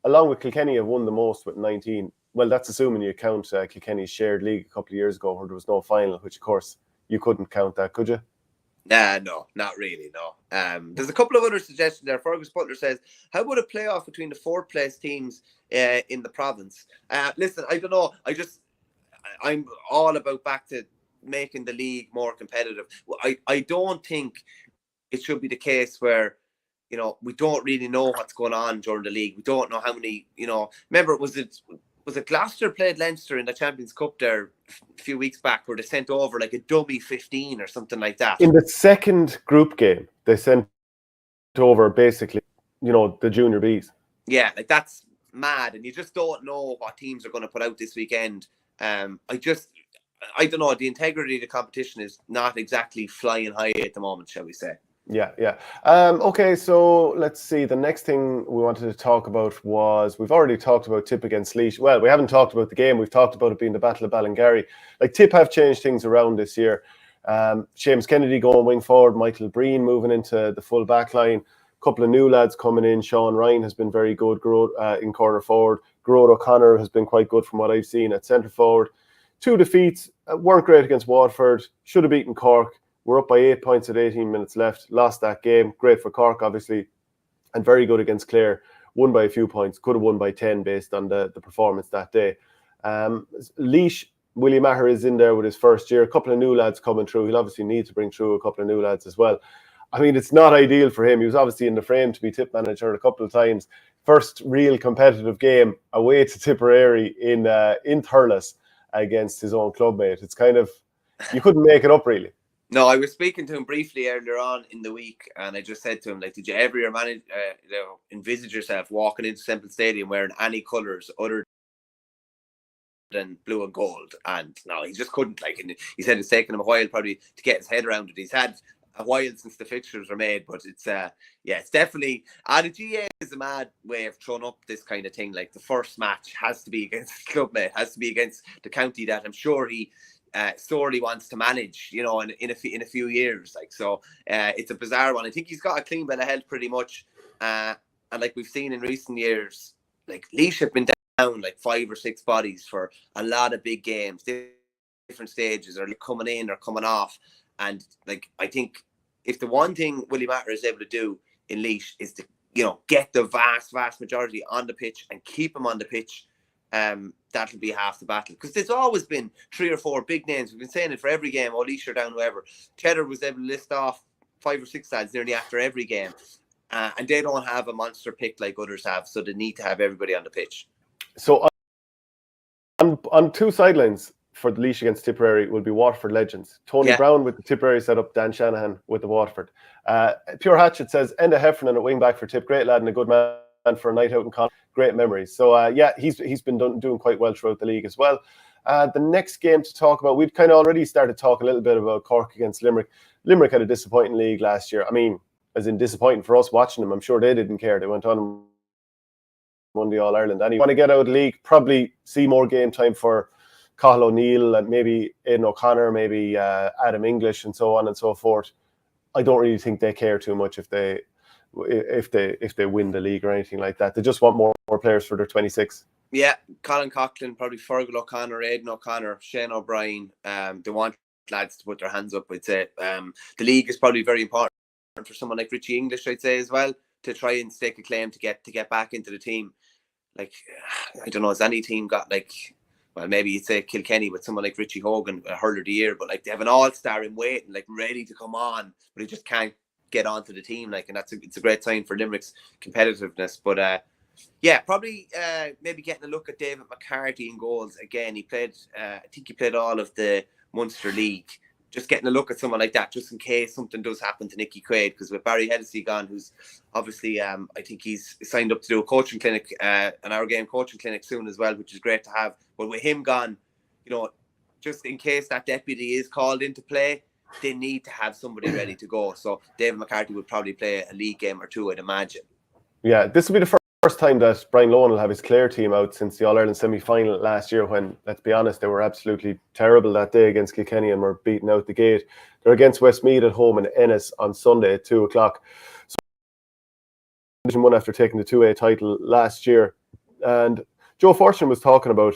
along with Kilkenny have won the most with 19. Well, that's assuming you count Kilkenny's shared league a couple of years ago where there was no final, which of course you couldn't count that, could you? No, not really, no. There's a couple of other suggestions there. Fergus Butler says, how about a playoff between the 4th place teams in the province? Listen, I don't know. I'm all about back to making the league more competitive. I don't think it should be the case where, we don't really know what's going on during the league. We don't know how many, remember, was it Gloucester played Leinster in the Champions Cup there a few weeks back where they sent over like a dummy 15 or something like that? In the second group game, they sent over basically, the junior Bs. Yeah, like that's mad, and you just don't know what teams are going to put out this weekend. I don't know. The integrity of the competition is not exactly flying high at the moment, shall we say? Yeah. Okay, so let's see. The next thing we wanted to talk about was, we've already talked about Tip against Laois. Well, we haven't talked about the game. We've talked about it being the Battle of Ballingarry. Like, Tip have changed things around this year. Seamus Kennedy going wing forward, Michael Breen moving into the full back line. A couple of new lads coming in. Sean Ryan has been very good in corner forward. Gerard O'Connor has been quite good from what I've seen at centre forward. 2 defeats, weren't great against Waterford. Should have beaten Cork. We're up by 8 points at 18 minutes left. Lost that game. Great for Cork, obviously. And very good against Clare. Won by a few points. Could have won by 10 based on the performance that day. Laois, Willie Maher is in there with his first year. A couple of new lads coming through. He'll obviously need to bring through a couple of new lads as well. I mean, it's not ideal for him. He was obviously in the frame to be Tip manager a couple of times. First real competitive game away to Tipperary in Thurles against his own clubmate. It's kind of, you couldn't make it up really. No, I was speaking to him briefly earlier on in the week, and I just said to him, like, did you ever envisage yourself walking into Semple Stadium wearing any colours other than blue and gold? And no, he just couldn't. Like, and he said it's taken him a while probably to get his head around it. He's had a while since the fixtures were made, but it's it's definitely, the GA is a mad way of throwing up this kind of thing. Like, the first match has to be against the clubmate, has to be against the county that I'm sure he sorely wants to manage, you know, in a few years. Like, so it's a bizarre one. I think he's got a clean bill of health pretty much, and like we've seen in recent years, like, Laois have been down like 5 or 6 bodies for a lot of big games, different stages, or coming in or coming off. And like, I think if the one thing Willie Maher is able to do in Laois is to, you know, get the vast majority on the pitch and keep them on the pitch, that'll be half the battle. Because there's always been 3 or 4 big names. We've been saying it for every game. Oh, Laois are down, whoever. Cheddar was able to list off 5 or 6 lads nearly after every game. And they don't have a monster pick like others have, so they need to have everybody on the pitch. So on 2 sidelines for the Laois against Tipperary will be Waterford legends. Tony Brown with the Tipperary setup, Dan Shanahan with the Waterford. Pure Hatchet says, Enda Heffernan at wing back for Tip, great lad and a good man for a night out in Connacht. Great memories. So he's been doing quite well throughout the league as well. The next game to talk about, we'd kind of already started talking a little bit about Cork against Limerick. Limerick had a disappointing league last year. I mean, as in disappointing for us watching them. I'm sure they didn't care. They went on and won the All-Ireland. And you want to get out of the league, probably see more game time for Cathal O'Neill and maybe Aidan O'Connor, maybe Adam English and so on and so forth. I don't really think they care too much if they win the league or anything like that. They just want more players for their 26. Yeah, Colin Coughlin, probably Fergal O'Connor, Aidan O'Connor, Shane O'Brien. They want lads to put their hands up. I'd say the league is probably very important for someone like Richie English, I'd say, as well, to try and stake a claim to get back into the team. Like, I don't know, has any team got, like, well, maybe you'd say Kilkenny with someone like Richie Hogan, a hurler of the year, but like, they have an all-star in waiting, like, ready to come on, but he just can't get onto the team. Like, and it's a great sign for Limerick's competitiveness. But probably maybe getting a look at David McCarthy in goals again. He played, I think he played all of the Munster League. Just getting a look at someone like that, just in case something does happen to Nicky Quaid, because with Barry Hennessy gone, who's obviously, I think he's signed up to do a coaching clinic, an OurGame coaching clinic soon as well, which is great to have. But with him gone, you know, just in case that deputy is called into play, they need to have somebody ready to go. So David McCarthy would probably play a league game or 2, I'd imagine. Yeah, this will be the first time that Brian Lohan will have his Clare team out since the All-Ireland semi-final last year, when, let's be honest, they were absolutely terrible that day against Kilkenny and were beaten out the gate. They're against Westmeath at home in Ennis on Sunday at 2 o'clock. So Division 1 after taking the 2A title last year. And Joe Fortune was talking about,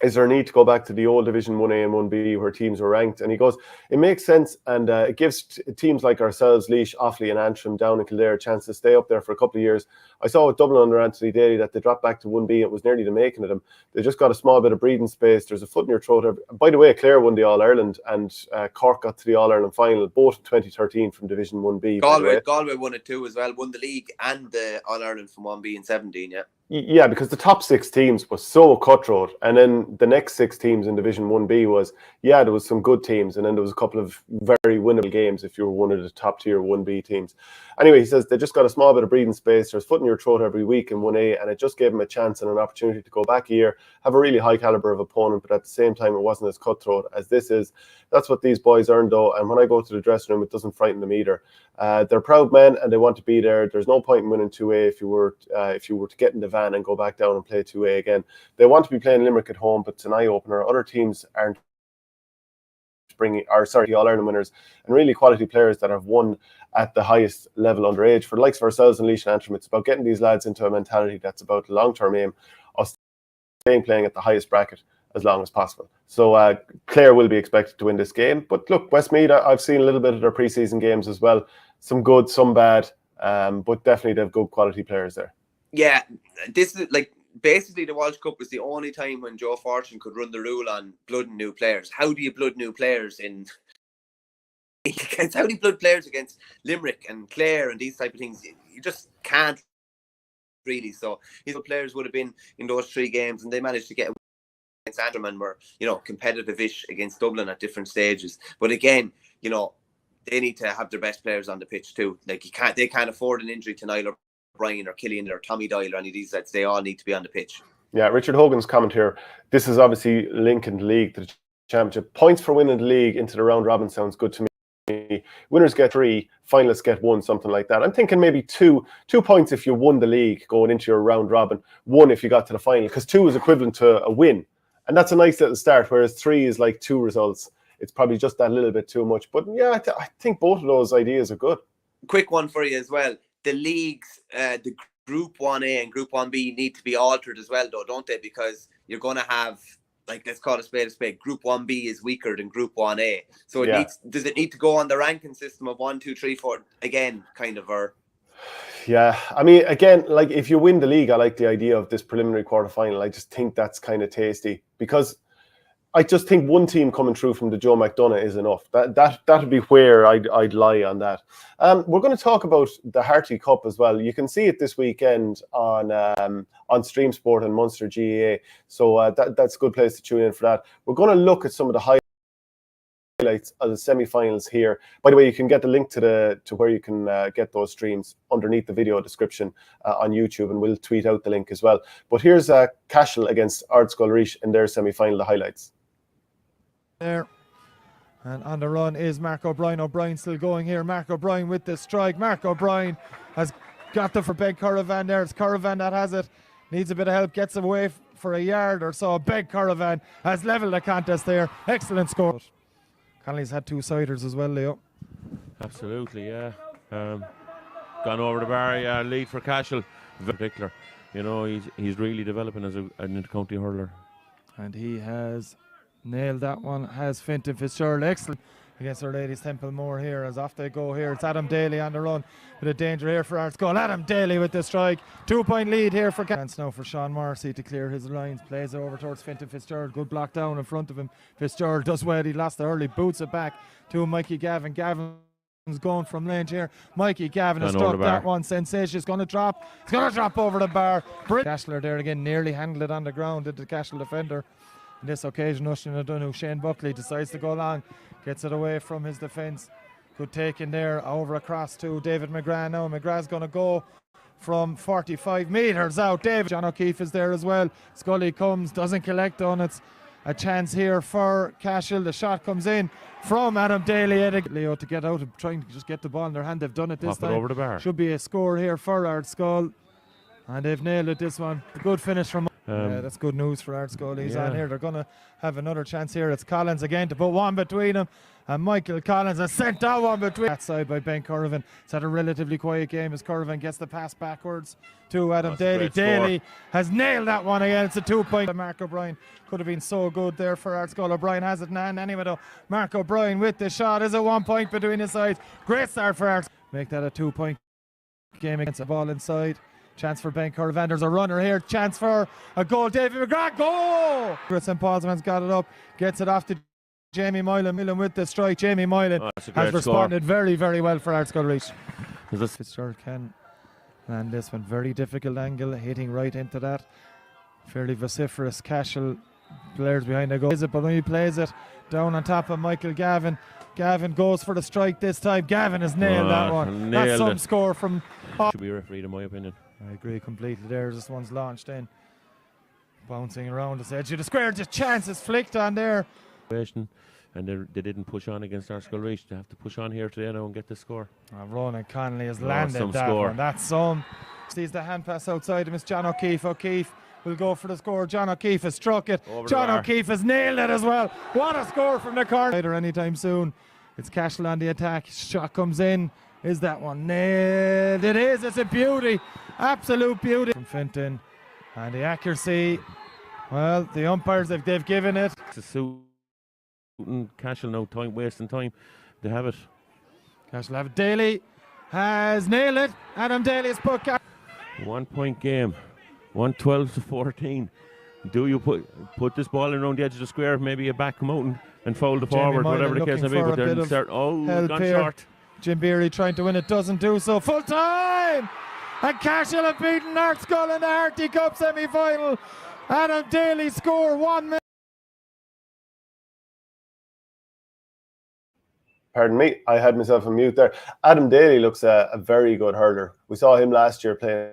is there a need to go back to the old Division 1A and 1B where teams were ranked? And he goes, it makes sense, and it gives teams like ourselves, Laois, Offaly and Antrim down in Kildare, a chance to stay up there for a couple of years. I saw with Dublin under Anthony Daly that they dropped back to 1B. It was nearly the making of them. They just got a small bit of breathing space. There's a foot in your throat. By the way, Clare won the All-Ireland, and Cork got to the All-Ireland final, both in 2013 from Division 1B. Galway won it too as well, won the league and the All-Ireland from 1B in 17, yeah. Yeah, because the top 6 teams was so cutthroat, and then the next 6 teams in Division 1B was, there was some good teams, and then there was a couple of very winnable games if you were one of the top tier 1B teams. Anyway, he says they just got a small bit of breathing space. There's foot in your throat every week in 1A, and it just gave them a chance and an opportunity to go back a year, have a really high caliber of opponent, but at the same time, it wasn't as cutthroat as this is. That's what these boys earned, though, and when I go to the dressing room, it doesn't frighten them either. They're proud men, and they want to be there. There's no point in winning 2A if you were to get in the van and go back down and play 2A again. They want to be playing Limerick at home, but it's an eye-opener. Other teams aren't the All-Ireland winners, and really quality players that have won at the highest level underage. For the likes of ourselves and Laois and Antrim, it's about getting these lads into a mentality that's about the long-term aim of playing at the highest bracket as long as possible. So Clare will be expected to win this game. But look, Westmeath, I've seen a little bit of their pre-season games as well. Some good, some bad, but definitely they have good quality players there. Yeah, this is like basically the Walsh Cup was the only time when Joe Fortune could run the rule on blooding new players. How do you blood new players how do you blood players against Limerick and Clare and these type of things? You just can't really. So his players would have been in those 3 games, and they managed to get against Antrim and were, competitive-ish against Dublin at different stages. But again, they need to have their best players on the pitch too. Like they can't afford an injury to Niall O'Brien or Killian or Tommy Doyle or any of these lads. They all need to be on the pitch. Yeah, Richard Hogan's comment here. This is obviously linking the league to the championship. Points for winning the league into the round robin sounds good to me. Winners get 3, finalists get 1, something like that. I'm thinking maybe 2 points if you won the league going into your round robin, 1 if you got to the final, because 2 is equivalent to a win. And that's a nice little start, whereas 3 is like 2 results. It's probably just that little bit too much. But yeah, I think both of those ideas are good. Quick one for you as well. The leagues, the Group 1A and Group 1B need to be altered as well, though, don't they? Because you're going to have, let's call it a spade. Group 1B is weaker than Group 1A. So does it need to go on the ranking system of 1, 2, 3, 4 again, kind of, or? Yeah, I mean, again, if you win the league, I like the idea of this preliminary quarterfinal. I just think that's kind of tasty, because I just think one team coming through from the Joe McDonagh is enough. That'd be where I'd lie on that. We're going to talk about the Harty Cup as well. You can see it this weekend on Stream Sport and Munster GAA. So that's a good place to tune in for that. We're going to look at some of the highlights of the semi-finals here. By the way, you can get the link to where you can get those streams underneath the video description on YouTube, and we'll tweet out the link as well. But here's Cashel against Ardscoil Reach in their semi-final, the highlights. There, and on the run is Mark O'Brien. O'Brien still going here. Mark O'Brien with the strike. Mark O'Brien has got the for Beg Caravan there. It's Caravan that has it. Needs a bit of help. Gets away for a yard or so. Beg Caravan has levelled the contest there. Excellent score. Connolly's had 2-siders as well, Leo. Absolutely, yeah. Gone over the bar, yeah. Lead for Cashel, in particular. He's really developing as an inter-county hurler. And he has nailed that one. Has Fintan Fitzgerald. Excellent against Our Lady's Temple Moore here. As off they go here. It's Adam Daly on the run. Bit of danger here for Ardscoil. Adam Daly with the strike. 2-point lead here for Chance now for Sean Morrissey to clear his lines. Plays it over towards Fintan Fitzgerald. Good block down in front of him. Fitzgerald does well. He lost the early. Boots it back to Mikey Gavin. Gavin's going from range here. Mikey Gavin has struck that one. Sensation. It's going to drop. It's going to drop over the bar. Cashler there again. Nearly handled it on the ground. Did the Cashel defender. On this occasion, Ushin O'Donoghue, Shane Buckley decides to go long, gets it away from his defence. Good take in there, over across to David McGrath now. McGrath's going to go from 45 metres out. John O'Keefe is there as well. Scully comes, doesn't collect on. It's a chance here for Cashel. The shot comes in from Adam Daly. Leo to get out and trying to just get the ball in their hand. They've done it this time. Over the bar. Should be a score here for Ardscoil. And they've nailed it this one. Good finish from that's good news for Ardscoil. He's on here. They're going to have another chance here. It's Collins again to put one between them. And Michael Collins has sent that one between that side by Ben Curran. It's had a relatively quiet game as Curran gets the pass backwards to Adam Daly. Daly has nailed that one again. It's a 2-point. Mark O'Brien could have been so good there for Ardscoil. O'Brien has it now. Anyway, though, Mark O'Brien with the shot is a 1 point between his sides. Great start for Ardscoil. Make that a 2-point game against the ball inside. Chance for Ben Caravan. There's a runner here. Chance for a goal. David McGrath. Goal! St. Paul's man's got it up. Gets it off to Jamie Moylan. Moylan with the strike. Jamie Moylan has responded very, very well for Ardscoil Reach. Fitzgerald can And this one, very difficult angle, hitting right into that. Fairly vociferous. Cashel, players behind the goal. But when he plays it down on top of Michael Gavin, Gavin goes for the strike this time. Gavin has nailed that one. That's some score from... Should be refereed, in my opinion. I agree completely there. This one's launched in. Bouncing around the edge of the square. Just chances flicked on there. And they didn't push on against Arsenal Reach. They have to push on here today now and get the score. Ronan Connolly has landed that score. one. That's some. Sees the hand pass outside him. It's John O'Keefe. O'Keefe will go for the score. John O'Keefe has struck it. John O'Keefe has nailed it as well. What a score from the corner. Anytime soon. It's Cashel on the attack. Shot comes in. Is that one nailed? It is. It's a beauty. Absolute beauty. From Finton. And the accuracy. Well, the umpires, they've given it. It's a suit. Cashel now wasting time. They have it. Cashel have it. Daly has nailed it. Adam Daly has put 1 point game. 112 to 14. Do you put this ball in around the edge of the square? Maybe a back come out and fold the forward, whatever the case may be. But then start. Oh, gone short. Jim Beery trying to win it, doesn't do so. Full time. And Cashel have beaten Artskull in the Harty Cup semi-final. Adam Daly score 1 minute. Pardon me, I had myself on mute there. Adam Daly looks a very good hurler. We saw him last year playing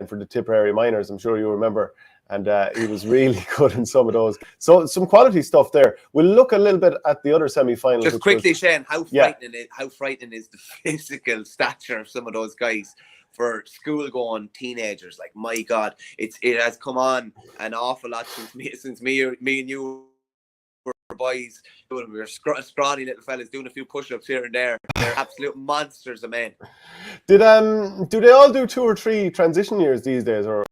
for the Tipperary Miners, I'm sure you remember, and he was really good in some of those. So some quality stuff there. We'll look a little bit at the other semi-finals. Just quickly, Shane, how frightening is the physical stature of some of those guys for school-going teenagers? Like, my God, it has come on an awful lot since me and you were boys. We were scrawny little fellas doing a few push-ups here and there. They're absolute monsters of men. Do they all do 2 or 3 transition years these days, or?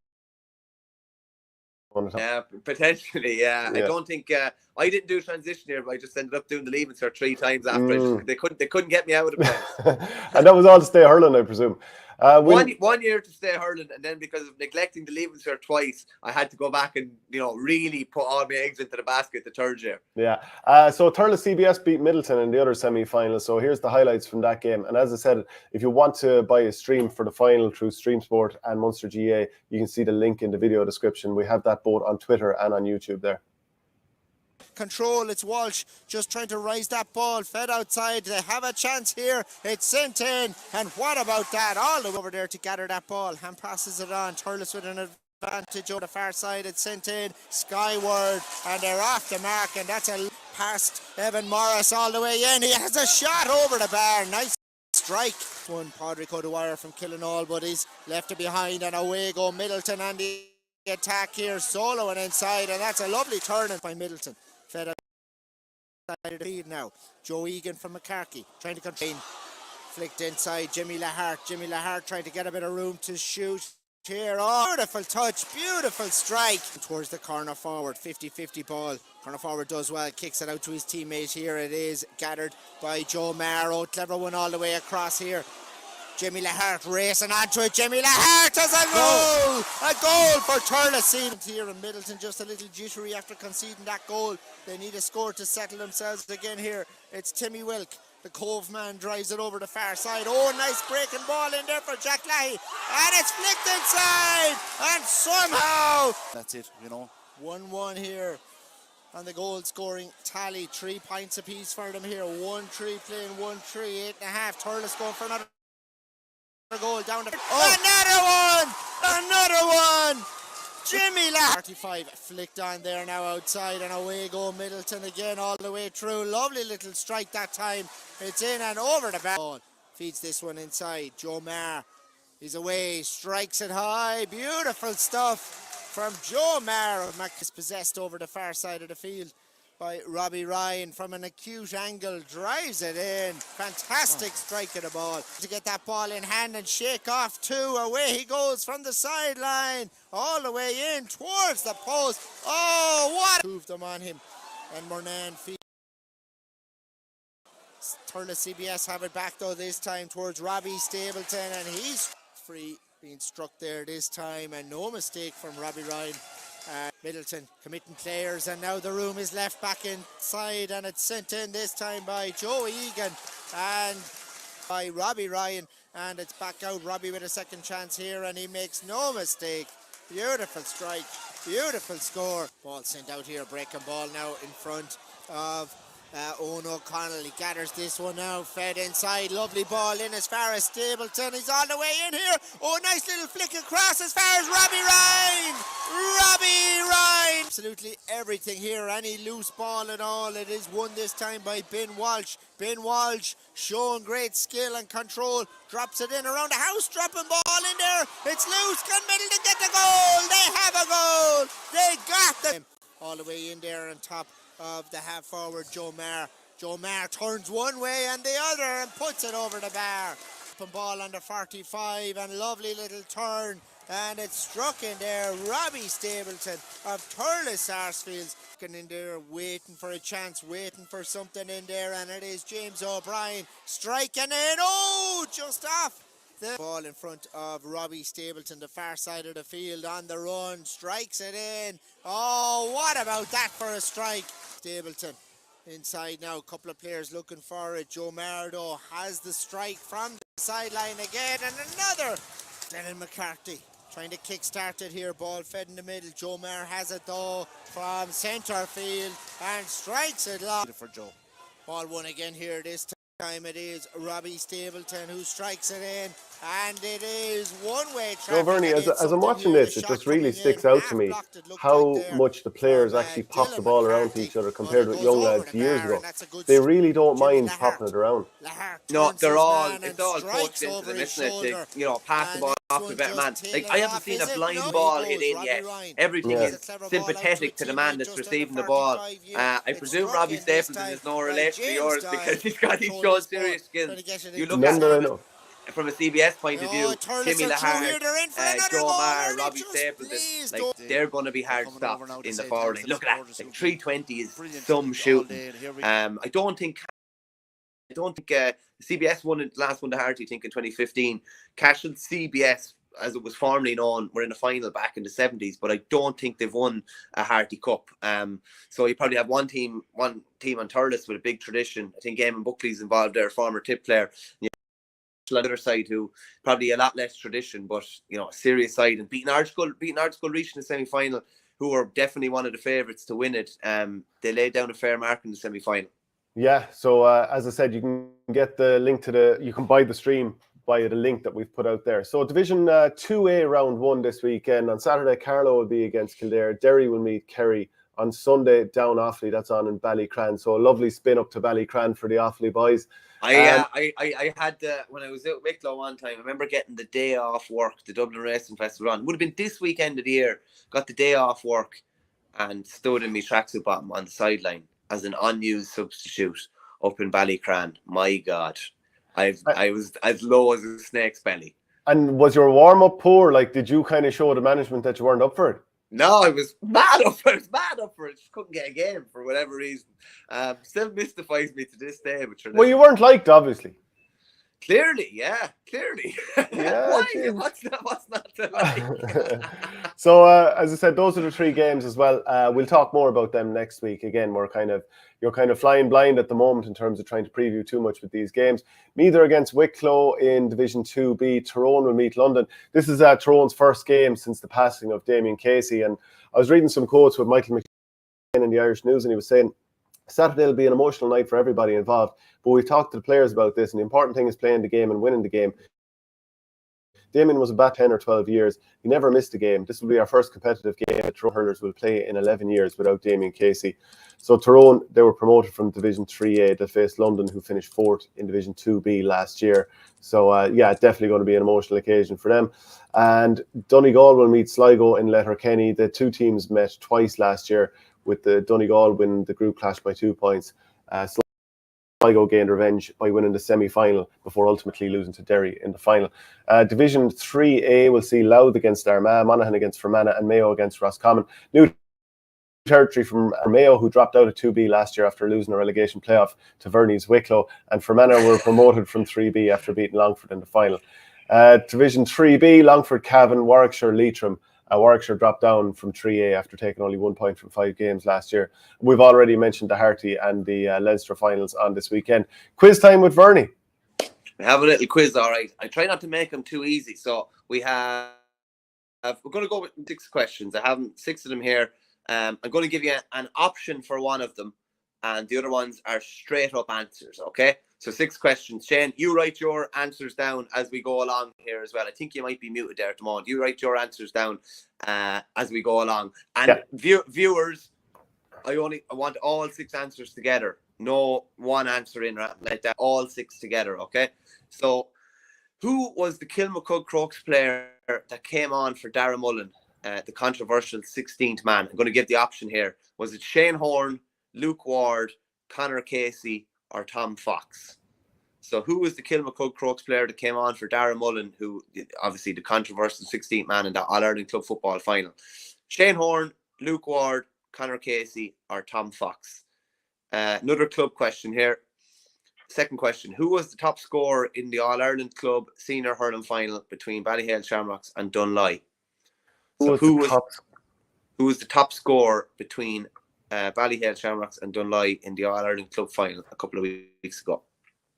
Yeah, potentially. Yeah, I don't think I didn't do transition year, but I just ended up doing the Leaving Cert 3 times after. They couldn't get me out of bed. And that was all to stay hurling, I presume. 1 year to stay hurling, and then because of neglecting the Leaving Cert twice, I had to go back and really put all my eggs into the basket the 3rd year. Yeah. So Thurles CBS beat Middleton in the other semi-final. So here's the highlights from that game. And as I said, if you want to buy a stream for the final through Stream Sport and Munster GA, you can see the link in the video description. We have that both on Twitter and on YouTube there. Control, it's Walsh just trying to rise that ball, fed outside. They have a chance here, it's sent in, and what about that? All the way over there to gather that ball. Hand passes it on. Thurles with an advantage over the far side. It's sent in skyward, and they're off the mark, and that's a past Evan Morris all the way in. He has a shot over the bar. Nice strike. One Padraig O'Dwyer from Killinall, but he's left it behind, and away go Middleton on the attack here, soloing inside, and that's a lovely turn by Middleton. Fed outside of the feed now. Joe Egan from McCarthy trying to contain. Flicked inside. Jimmy Lahart trying to get a bit of room to shoot here. Oh, beautiful touch, beautiful strike. Towards the corner forward, 50-50 ball. Corner forward does well, kicks it out to his teammate here. It is gathered by Joe Marrow. Clever one all the way across here. Jimmy Lahart racing onto it. Jimmy Lahart has a goal! A goal for Thurles here in Middleton. Just a little jittery after conceding that goal. They need a score to settle themselves again here. It's Timmy Wilk. The Cove man drives it over the far side. Oh, nice breaking ball in there for Jack Leahy. And it's flicked inside. And somehow... That's it, 1-1 here. On the goal scoring tally. 3 points apiece for them here. 1-3 playing 1-3. 8.5. Thurles going for another goal down the another one Jimmy Lahart 35 flicked on there now outside, and away go Middleton again all the way through. Lovely little strike that time. It's in and over the ball. Feeds this one inside. Joe Maher, he's away, strikes it high. Beautiful stuff from Joe Maher. Mac is possessed over the far side of the field by Robbie Ryan from an acute angle, drives it in. Fantastic strike of the ball. To get that ball in hand and shake off 2. Away he goes from the sideline, all the way in towards the post. Oh, what? Moved them on him. And Mornan feeds. Thurles CBS have it back though this time towards Robbie Stapleton, and he's free, being struck there this time, and no mistake from Robbie Ryan. Middleton committing players, and now the room is left back inside, and it's sent in this time by Joe Egan, and by Robbie Ryan, and it's back out. Robbie with a second chance here, and he makes no mistake. Beautiful strike, beautiful score. Ball sent out here, breaking ball now in front of Owen O'Connell. He gathers this one now, fed inside, lovely ball in as far as Stapleton. He's all the way in here. Oh, nice little flick across as far as Robbie Ryan. Robbie Ryan. Absolutely everything here, any loose ball at all. It is won this time by Ben Walsh. Ben Walsh showing great skill and control. Drops it in around the house, dropping ball in there. It's loose, can Middleton get the goal? They have a goal. They got them. All the way in there on top of the half forward Joe Maher. Joe Maher turns one way and the other and puts it over the bar. Open ball under 45 and lovely little turn, and it's struck in there. Robbie Stapleton of Thurles Sarsfields in there, waiting for a chance, waiting for something in there, and it is James O'Brien striking in. Oh, just off the ball in front of Robbie Stapleton, the far side of the field on the run, strikes it in. Oh, what about that for a strike? Stapleton inside now, a couple of players looking for it. Joe Mardo has the strike from the sideline again, and another. Lennon McCarthy trying to kick-start it here, ball fed in the middle. Joe Maher has it though from centre field and strikes it long for Joe. Ball won again here this time. It is Robbie Stapleton who strikes it in, and it is one-way traffic. No, Verney, as I'm watching this, it just really sticks out to me how much the players actually pop the ball around to each other compared with young lads years ago. They really don't mind popping it around. No, it's all coached into them, isn't it? To, pass the ball off the better man. Like, I haven't seen a blind ball hit in yet. Everything is sympathetic to the man that's receiving the ball. I presume Robbie Stapleton is no relation to yours because he's shown serious skills. You look at him from a CBS point of view, Timmy Lahart, Joe Maher, Robbie Stapleton, like, they're going to be hard stopped in the forward line. Look at that, like 320 is some shooting. I don't think CBS won it, last one to Harty, I think in 2015. Cashel CBS, as it was formerly known, were in the final back in the 70s, but I don't think they've won a Harty Cup. So you probably have one team on Thurles with a big tradition. I think Eamon Buckley's involved there, former Tip player. The other side who probably a lot less tradition, but a serious side, and beating Ardskull reaching the semi-final, who are definitely one of the favourites to win it. They laid down a fair mark in the semi-final. Yeah, so as I said, you can get the link to you can buy the stream via the link that we've put out there. So Division 2A round 1 this weekend. On Saturday, Carlow will be against Kildare. Derry will meet Kerry. On Sunday, down Offaly, that's on in Ballycran. So a lovely spin up to Ballycran for the Offaly boys. I had when I was out Wicklow one time, I remember getting the day off work, the Dublin Racing Festival on. It would have been this weekend of the year. Got the day off work and stood in my tracksuit bottom on the sideline as an unused substitute up in Ballycran. My God, I was as low as a snake's belly. And was your warm up poor? Like, did you kind of show the management that you weren't up for it? No, I was mad up for it. Just couldn't get a game for whatever reason. Still mystifies me to this day. Well, you weren't liked, obviously. Clearly. Yeah. Why? What's not to like? So, as I said, those are the 3 games as well. We'll talk more about them next week. Again, you're kind of flying blind at the moment in terms of trying to preview too much with these games. Meath against Wicklow in Division 2B. Tyrone will meet London. This is Tyrone's first game since the passing of Damien Casey. And I was reading some quotes with Michael McGuinness in the Irish News, and he was saying, Saturday will be an emotional night for everybody involved, but we've talked to the players about this, and the important thing is playing the game and winning the game. Damien was about 10 or 12 years. He never missed a game. This will be our first competitive game that Tyrone hurlers will play in 11 years without Damien Casey. So Tyrone, they were promoted from Division 3A to face London, who finished 4th in Division 2B last year. So, definitely going to be an emotional occasion for them. And Donegal will meet Sligo in Letterkenny. The 2 teams met twice last year, with the Donegal winning the group clash by 2 points. Sligo gained revenge by winning the semi-final before ultimately losing to Derry in the final. Division 3A will see Louth against Armagh, Monaghan against Fermanagh, and Mayo against Roscommon. New territory from Mayo, who dropped out of 2B last year after losing a relegation playoff to Verney's Wicklow, and Fermanagh were promoted from 3B after beating Longford in the final. Division 3B, Longford, Cavan, Warwickshire, Leitrim. Warwickshire dropped down from 3A after taking only 1 point from 5 games last year. We've already mentioned the Harty and the Leinster finals on this weekend. Quiz time with Verney. We have a little quiz, all right. I try not to make them too easy. So we're going to go with 6 questions. I have 6 of them here. I'm going to give you an option for one of them, and the other ones are straight up answers, okay? So 6 questions. Shane, you write your answers down as we go along here as well. I think you might be muted there at the moment. You write your answers down as we go along. And viewers, I want all 6 answers together. No one answer in like that. All 6 together, okay? So who was the Kilmacud Crocs player that came on for Darragh Mullen, the controversial 16th man? I'm going to give the option here. Was it Shane Horn, Luke Ward, Conor Casey, or Tom Fox? So who was the Kilmacud Crocs player that came on for Darragh Mullen, who obviously the controversial 16th man in the All-Ireland Club Football final? Shane Horn, Luke Ward, Conor Casey, or Tom Fox? Another club question here. Second question. Who was the top scorer in the All-Ireland Club Senior Hurling final between Ballyhale Shamrocks and Dunloy? So who was the top scorer between Ballyhale Shamrocks and Dunloy in the All-Ireland Club final a couple of weeks ago?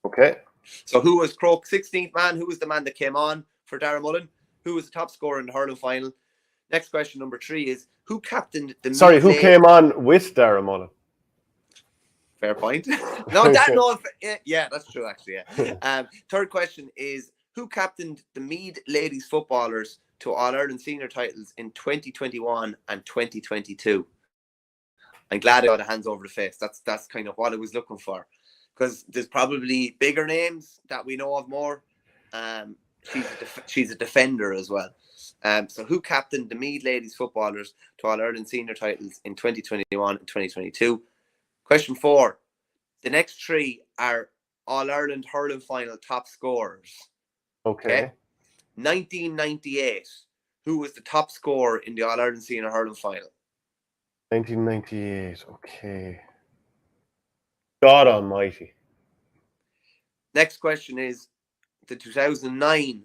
Okay. So who was Croke's 16th man? Who was the man that came on for Darragh Mullen? Who was the top scorer in the hurling final? Next question, number 3, is who captained the... Sorry, who came on with Darragh Mullen? Fair point. Yeah, that's true, actually, yeah. Third question is, who captained the Meath ladies footballers to All-Ireland senior titles in 2021 and 2022? I'm glad I got a hands over the face. That's kind of what I was looking for. Because there's probably bigger names that we know of more. She's a defender as well. So who captained the Meath ladies footballers to All-Ireland senior titles in 2021 and 2022? Question 4. The next 3 are All-Ireland hurling final top scorers. Okay. 1998. Who was the top scorer in the All-Ireland senior hurling final? 1998. Okay. God almighty. Next question is the 2009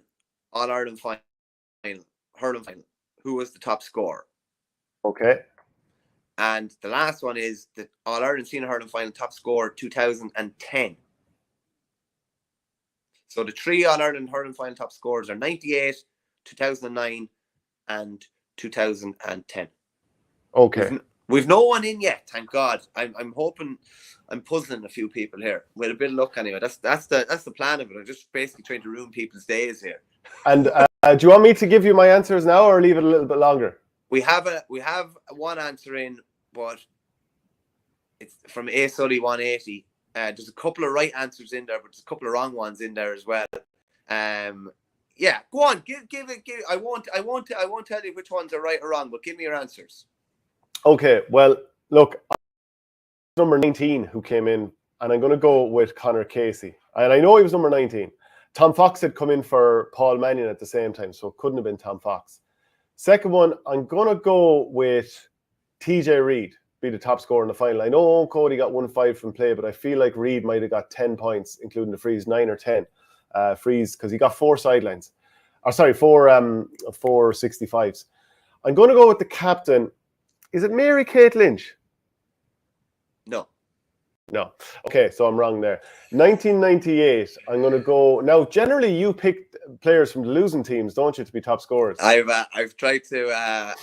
All-Ireland final, hurling final. Who was the top scorer? Okay. And the last one is the All-Ireland senior hurling final top scorer 2010. So the 3 All-Ireland hurling final top scorers are 98, 2009, and 2010. Okay. We've no one in yet, thank God. I'm hoping, I'm puzzling a few people here with a bit of luck anyway. That's the plan of it. I'm just basically trying to ruin people's days here. And do you want me to give you my answers now, or leave it a little bit longer? We have one answer in, but it's from A Sully 180. There's a couple of right answers in there, but there's a couple of wrong ones in there as well. Yeah, go on, give it. I won't tell you which ones are right or wrong, but give me your answers. Okay, well, look, number 19 who came in, and I'm going to go with Conor Casey. And I know he was number 19. Tom Fox had come in for Paul Mannion at the same time, so it couldn't have been Tom Fox. Second one, I'm going to go with TJ Reid, be the top scorer in the final. I know Owen Cody got 1-5 from play, but I feel like Reid might have got 10 points, including the freeze, 9 or 10 freeze, because he got 4 sidelines. Or sorry, 4 65s. I'm going to go with the captain. Is it Mary Kate Lynch? No. Okay, so I'm wrong there. 1998, I'm going to go... Now, generally, you pick players from the losing teams, don't you, to be top scorers? I've tried to...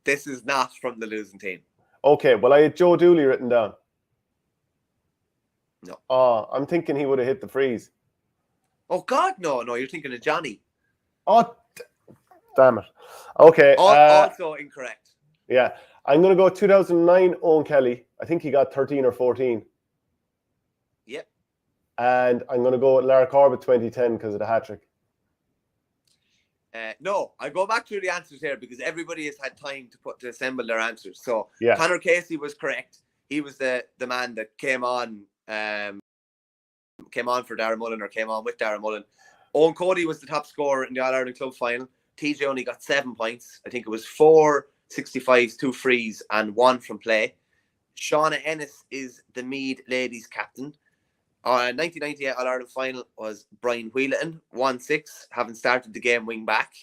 this is not from the losing team. Okay, well, I had Joe Dooley written down. No. Oh, I'm thinking he would have hit the freeze. Oh, God, no, you're thinking of Johnny. Oh, damn it. Okay. Also incorrect. Yeah. I'm going to go 2009 Owen Kelly. I think he got 13 or 14. Yep. And I'm going to go with Lara Corbett 2010 because of the hat-trick. No, I go back through the answers here because everybody has had time to assemble their answers. So yeah. Conor Casey was correct. He was the man that came on for Darragh Mullen, or came on with Darragh Mullen. Owen Cody was the top scorer in the All-Ireland Club final. TJ only got 7 points. I think it was 4 65s, 2 frees, and 1 from play. Shauna Ennis is the Meath ladies captain. 1998 All-Ireland final was Brian Wheelaton, 1-6, having started the game wing back.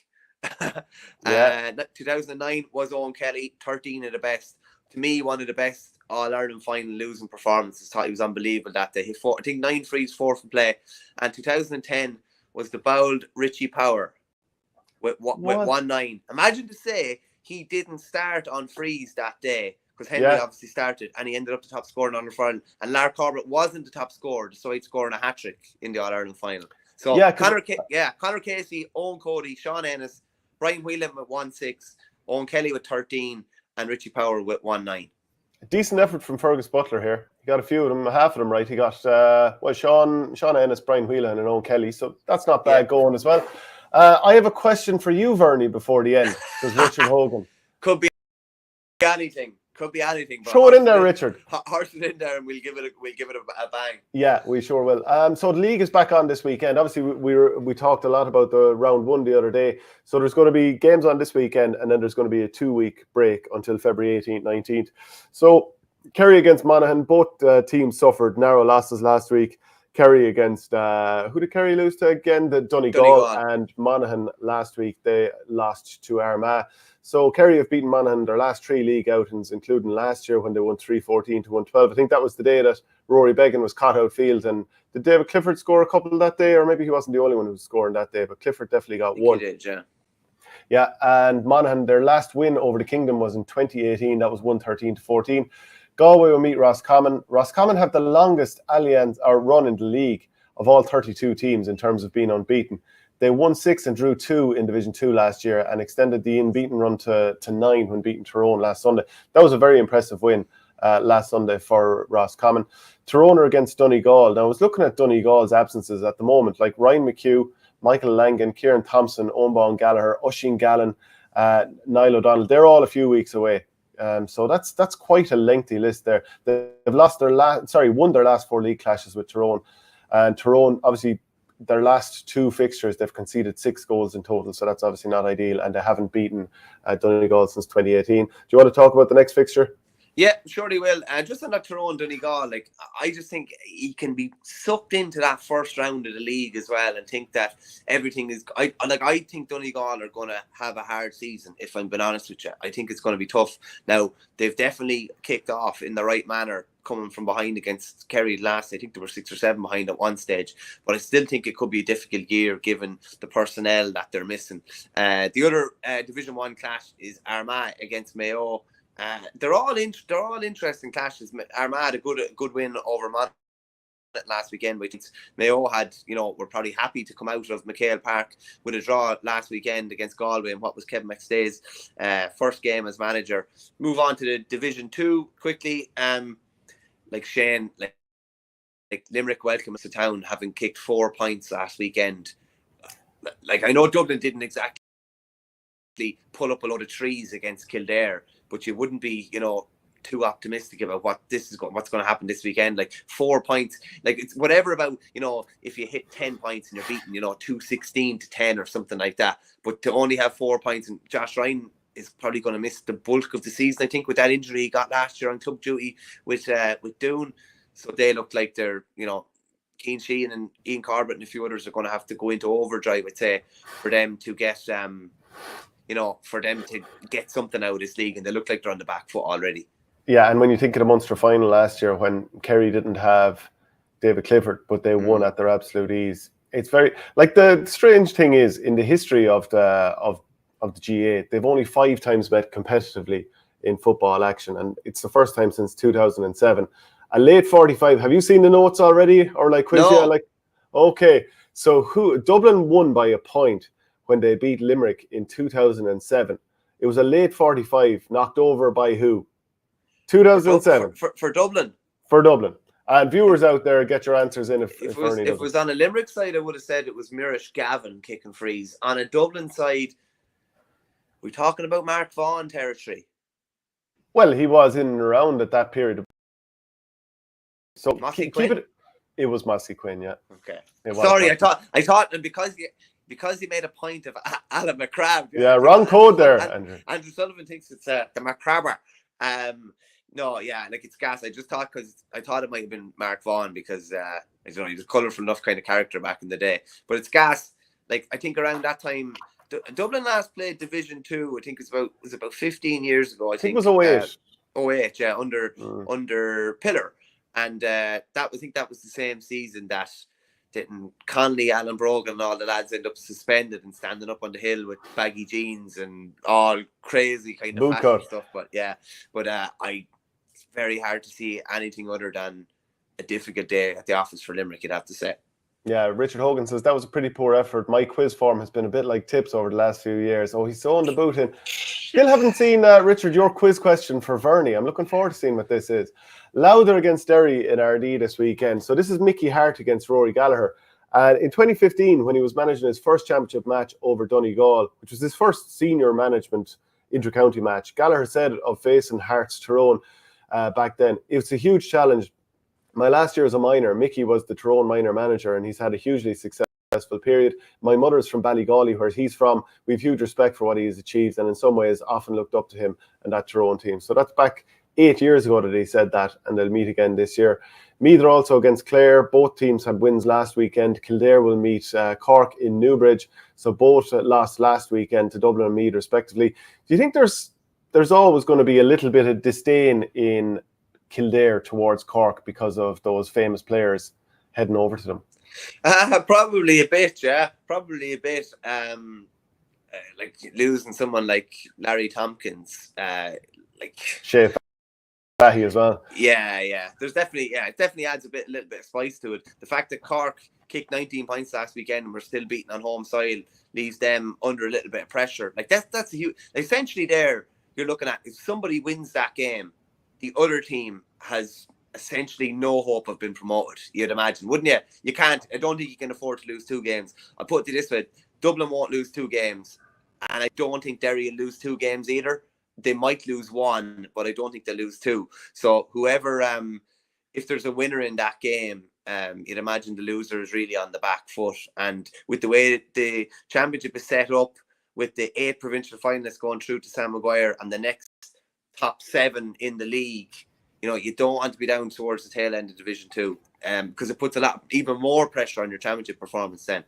2009 was Owen Kelly, 13 at the best. to me, one of the best All-Ireland final losing performances. Thought he was unbelievable that day. He fought, I think, 9 frees, 4 from play. And 2010 was the bowled Richie Power with 1-9. Imagine to say he didn't start on frees that day, because Henry obviously started, and he ended up the top scorer in All-Ireland final. And Larry Corbett wasn't the top scorer, despite scoring a hat-trick in the All-Ireland final. So Conor Casey, Owen Cody, Sean Ennis, Brian Whelan with 1-6, Owen Kelly with 13, and Richie Power with 1-9. Decent effort from Fergus Butler here. He got a few of them, half of them right. He got Sean Ennis, Brian Whelan, and Owen Kelly. So that's not bad going as well. I have a question for you, Verney, before the end. There's Richard Hogan. Could be anything. Could be anything. Throw it in there, Richard. Horse it in there, and we'll give it a bang. Yeah, we sure will. So the league is back on this weekend. Obviously, we talked a lot about the round 1 the other day. So there's going to be games on this weekend, and then there's going to be a 2-week break until February 18th, 19th. So Kerry against Monaghan, both teams suffered narrow losses last week. Kerry against who did Kerry lose to again? The Donegal, and Monaghan last week they lost to Armagh. So Kerry have beaten Monaghan in their last 3 league outings, including last year when they won 3-14 to 112. I think that was the day that Rory Beggan was caught outfield. And did David Clifford score a couple that day? Or maybe he wasn't the only one who was scoring that day, but Clifford definitely got one. He did, yeah. Yeah, and Monaghan, their last win over the Kingdom was in 2018. That was 113 to 14. Galway will meet Roscommon. Roscommon have the longest alliance or run in the league of all 32 teams in terms of being unbeaten. They won 6 and drew 2 in Division 2 last year and extended the unbeaten run to 9 when beating Tyrone last Sunday. That was a very impressive win last Sunday for Roscommon. Tyrone are against Donegal. Now, I was looking at Donegal's absences at the moment, like Ryan McHugh, Michael Langan, Kieran Thompson, Owen Gallagher, Oisin Gallen, Niall O'Donnell. They're all a few weeks away. So that's quite a lengthy list there. They've won their last 4 league clashes with Tyrone. And Tyrone, obviously, their last 2 fixtures, they've conceded 6 goals in total, so that's obviously not ideal, and they haven't beaten Donegal since 2018. Do you want to talk about the next fixture? Yeah, surely will. Just on that Tyrone Donegal, like, I just think he can be sucked into that first round of the league as well, and think that everything is. I think Donegal are going to have a hard season. If I'm being honest with you, I think it's going to be tough. Now, they've definitely kicked off in the right manner, coming from behind against Kerry last. I think they were 6 or 7 behind at one stage, but I still think it could be a difficult year given the personnel that they're missing. The other Division 1 clash is Armagh against Mayo. They're all interesting clashes. Armagh had a good win over Monaghan last weekend, but Mayo had, were probably happy to come out of McHale Park with a draw last weekend against Galway in what was Kevin McStay's first game as manager. Move on to the Division 2 quickly. Like Shane, like Limerick welcome us to town, having kicked 4 points last weekend. Like, I know Dublin didn't exactly pull up a load of trees against Kildare, but you wouldn't be, too optimistic about what's going to happen this weekend. Like 4 points, like it's whatever about, if you hit 10 points and you're beating, 216 to 10 or something like that. But to only have 4 points, and Josh Ryan is probably going to miss the bulk of the season, I think, with that injury he got last year on club duty with Doon. So they look like they're, Keane Sheehan and Ian Corbett and a few others are going to have to go into overdrive, I'd say, for them to get something out of this league, and they look like they're on the back foot already. Yeah, and when you think of the Munster final last year when Kerry didn't have David Clifford, but they won at their absolute ease, it's very, like, the strange thing is, in the history of the GA, they've only 5 times met competitively in football action, and it's the first time since 2007. A late 45. Have you seen the notes already, or like quiz? No. Okay. So Dublin won by a point when they beat Limerick in 2007. It was a late 45, knocked over by who? 2007 for Dublin. For Dublin. And viewers out there, get your answers in if it was on a Limerick side, I would have said it was Mirish Gavin kicking frees. On a Dublin side, we're talking about Mark Vaughan territory. Well, he was in and around at that period. So keep it. It was Mossy Quinn, yeah. Okay. Sorry, I thought, and because you made a point of Alan McCrabb. Yeah, wrong code there, Andrew. Andrew Sullivan thinks it's the McCrabber. No, yeah, like, it's gas. I just thought, because I thought it might have been Mark Vaughan, because I don't know, he was a colourful enough kind of character back in the day. But it's gas. Like, I think around that time, Dublin last played Division 2. I think it was about 15 years ago. I think it was 08. 08, yeah, under Pillar. And I think that was the same season that didn't Conley, Alan Brogan and all the lads end up suspended and standing up on the hill with baggy jeans and all crazy kind of fashion stuff. But yeah, it's very hard to see anything other than a difficult day at the office for Limerick, you'd have to say. Yeah, Richard Hogan says that was a pretty poor effort. My quiz form has been a bit like Tips over the last few years. Oh, he's so on the boot in. Still haven't seen, Richard, your quiz question for Verney. I'm looking forward to seeing what this is. Lowther against Derry in RD this weekend. So this is Mickey Hart against Rory Gallagher. And in 2015, when he was managing his first championship match over Donegal, which was his first senior management inter-county match, Gallagher said of facing Hart's Tyrone back then, "It's a huge challenge. My last year as a minor, Mickey was the Tyrone minor manager, and he's had a hugely successful period. My mother's from Ballygawley, where he's from. We have huge respect for what he has achieved, and in some ways often looked up to him and that Tyrone team." So that's back 8 years ago that he said that, and they'll meet again this year. Meath are also against Clare. Both teams had wins last weekend. Kildare will meet Cork in Newbridge. So both lost last weekend to Dublin and Meath, respectively. Do you think there's always going to be a little bit of disdain in Kildare towards Cork because of those famous players heading over to them? Probably a bit, yeah. Probably a bit. Like losing someone like Larry Tompkins, like Shea Fahy as well. Yeah. There's definitely, it definitely adds a little bit of spice to it. The fact that Cork kicked 19 points last weekend and we're still beating on home soil leaves them under a little bit of pressure. Like that's a huge. Essentially, there you're looking at, if somebody wins that game, the other team has essentially no hope of being promoted, you'd imagine, wouldn't you? You can't. I don't think you can afford to lose 2 games. I'll put it this way: Dublin won't lose 2 games, and I don't think Derry will lose 2 games either. They might lose 1, but I don't think they'll lose 2. So whoever, if there's a winner in that game, you'd imagine the loser is really on the back foot. And with the way the championship is set up, with the 8 provincial finalists going through to Sam Maguire and the next top 7 in the league, you don't want to be down towards the tail end of Division 2, because it puts even more pressure on your championship performance then.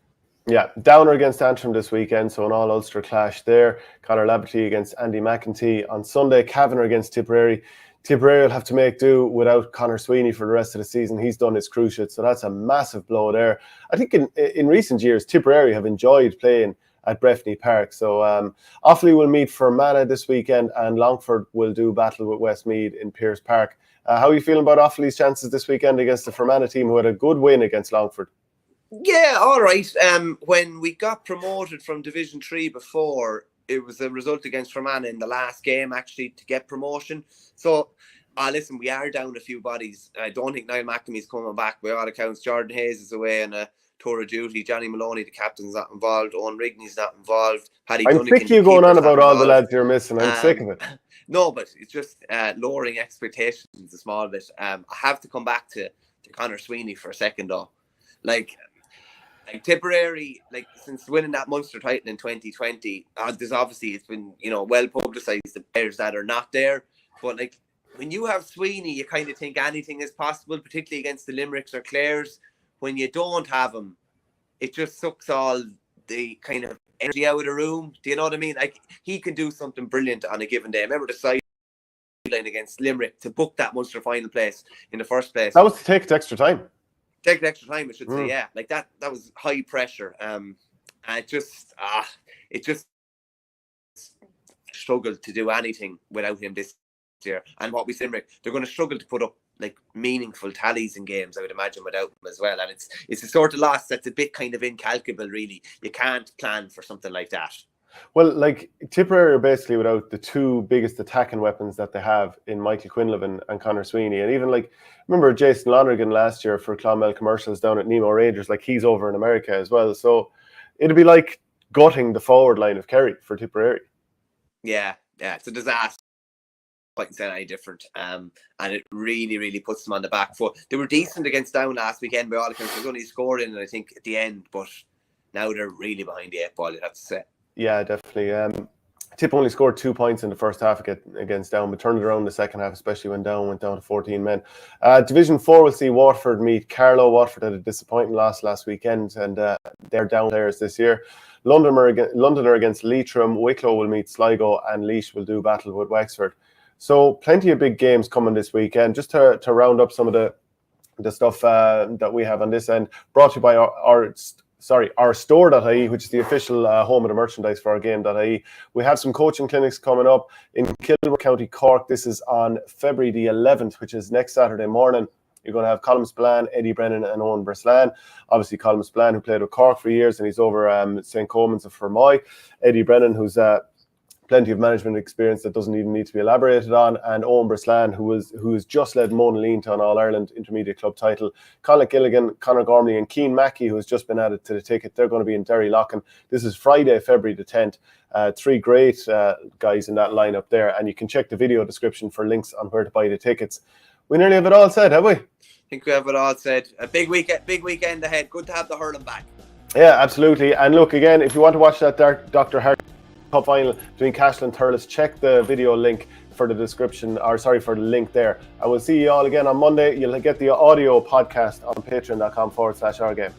Yeah, Downer against Antrim this weekend, so an all-Ulster clash there. Conor Laverty against Andy McEntee on Sunday. Kavanagh against Tipperary. Tipperary will have to make do without Conor Sweeney for the rest of the season. He's done his cruciate, so that's a massive blow there. I think in recent years, Tipperary have enjoyed playing at Breffni Park. So Offaly will meet Fermanagh this weekend, and Longford will do battle with Westmeath in Pearse Park. How are you feeling about Offaly's chances this weekend against the Fermanagh team, who had a good win against Longford? Yeah, all right. When we got promoted from Division 3 before, it was a result against Fermanagh in the last game, actually, to get promotion. So, listen, we are down a few bodies. I don't think Niall McNamee's coming back by all accounts. Jordan Hayes is away on a tour of duty. Johnny Maloney, the captain's not involved. Owen Rigney's not involved. I'm sick of you going on about all the lads you're missing. I'm sick of it. No, but it's just lowering expectations a small bit. I have to come back to Conor Sweeney for a second, though. Like Tipperary, since winning that Munster title in 2020, there's obviously, it's been, well publicised, the players that are not there. But when you have Sweeney, you kind of think anything is possible, particularly against the Limericks or Clares. When you don't have him, it just sucks all the kind of energy out of the room. Do you know what I mean? He can do something brilliant on a given day. Remember the sideline against Limerick to book that Munster final place in the first place. That was to take extra time. Take the extra time, I should say. Yeah, that was high pressure. And it just struggled to do anything without him this year. And what we said, they're going to struggle to put up meaningful tallies in games, I would imagine, without him as well. And it's a sort of loss that's a bit kind of incalculable, really. You can't plan for something like that. Well, Tipperary are basically without the 2 biggest attacking weapons that they have in Michael Quinlivan and Conor Sweeney. And even remember Jason Lonergan last year for Clonmel Commercials down at Nemo Rangers, he's over in America as well. So it'd be like gutting the forward line of Kerry for Tipperary. Yeah, it's a disaster. I can say any different. And it really, really puts them on the back foot. They were decent against Down last weekend by all accounts. There was only a score in, I think, at the end, but now they're really behind the 8 ball, you'd have to say. Yeah, definitely. Tip only scored 2 points in the first half against Down, but turned it around in the second half, especially when Down went down to 14 men. Division 4 will see Waterford meet Carlow. Waterford had a disappointing loss last weekend, and they're down players this year. London are against Leitrim. Wicklow will meet Sligo, and Laois will do battle with Wexford. So plenty of big games coming this weekend. Just to round up some of the stuff that we have on this end, brought to you by our store.ie, which is the official home of the merchandise for OurGame.ie. We have some coaching clinics coming up in Kilmacud, County Cork. This is on February the 11th, which is next Saturday morning. You're going to have Colm Spillane, Eddie Brennan and Owen Breslan. Obviously, Colm Spillane, who played with Cork for years, and he's over St. Coleman's of Fermoy. Eddie Brennan, who's plenty of management experience that doesn't even need to be elaborated on, and Owen Breslan, who has just led Monaleen to an All-Ireland Intermediate Club title. Conor Gilligan, Conor Gormley and Cian Mackey, who has just been added to the ticket. They're going to be in Derrylochan. This is Friday, February the 10th. Three great guys in that lineup there, and you can check the video description for links on where to buy the tickets. We nearly have it all said, have we? I think we have it all said. A big weekend ahead. Good to have the hurling back. Yeah, absolutely. And look, again, if you want to watch that Dr. Harty Cup final between Cashel and Thurles, check the video link for the description, for the link there. And we'll see you all again on Monday. You'll get the audio podcast on patreon.com/OurGame.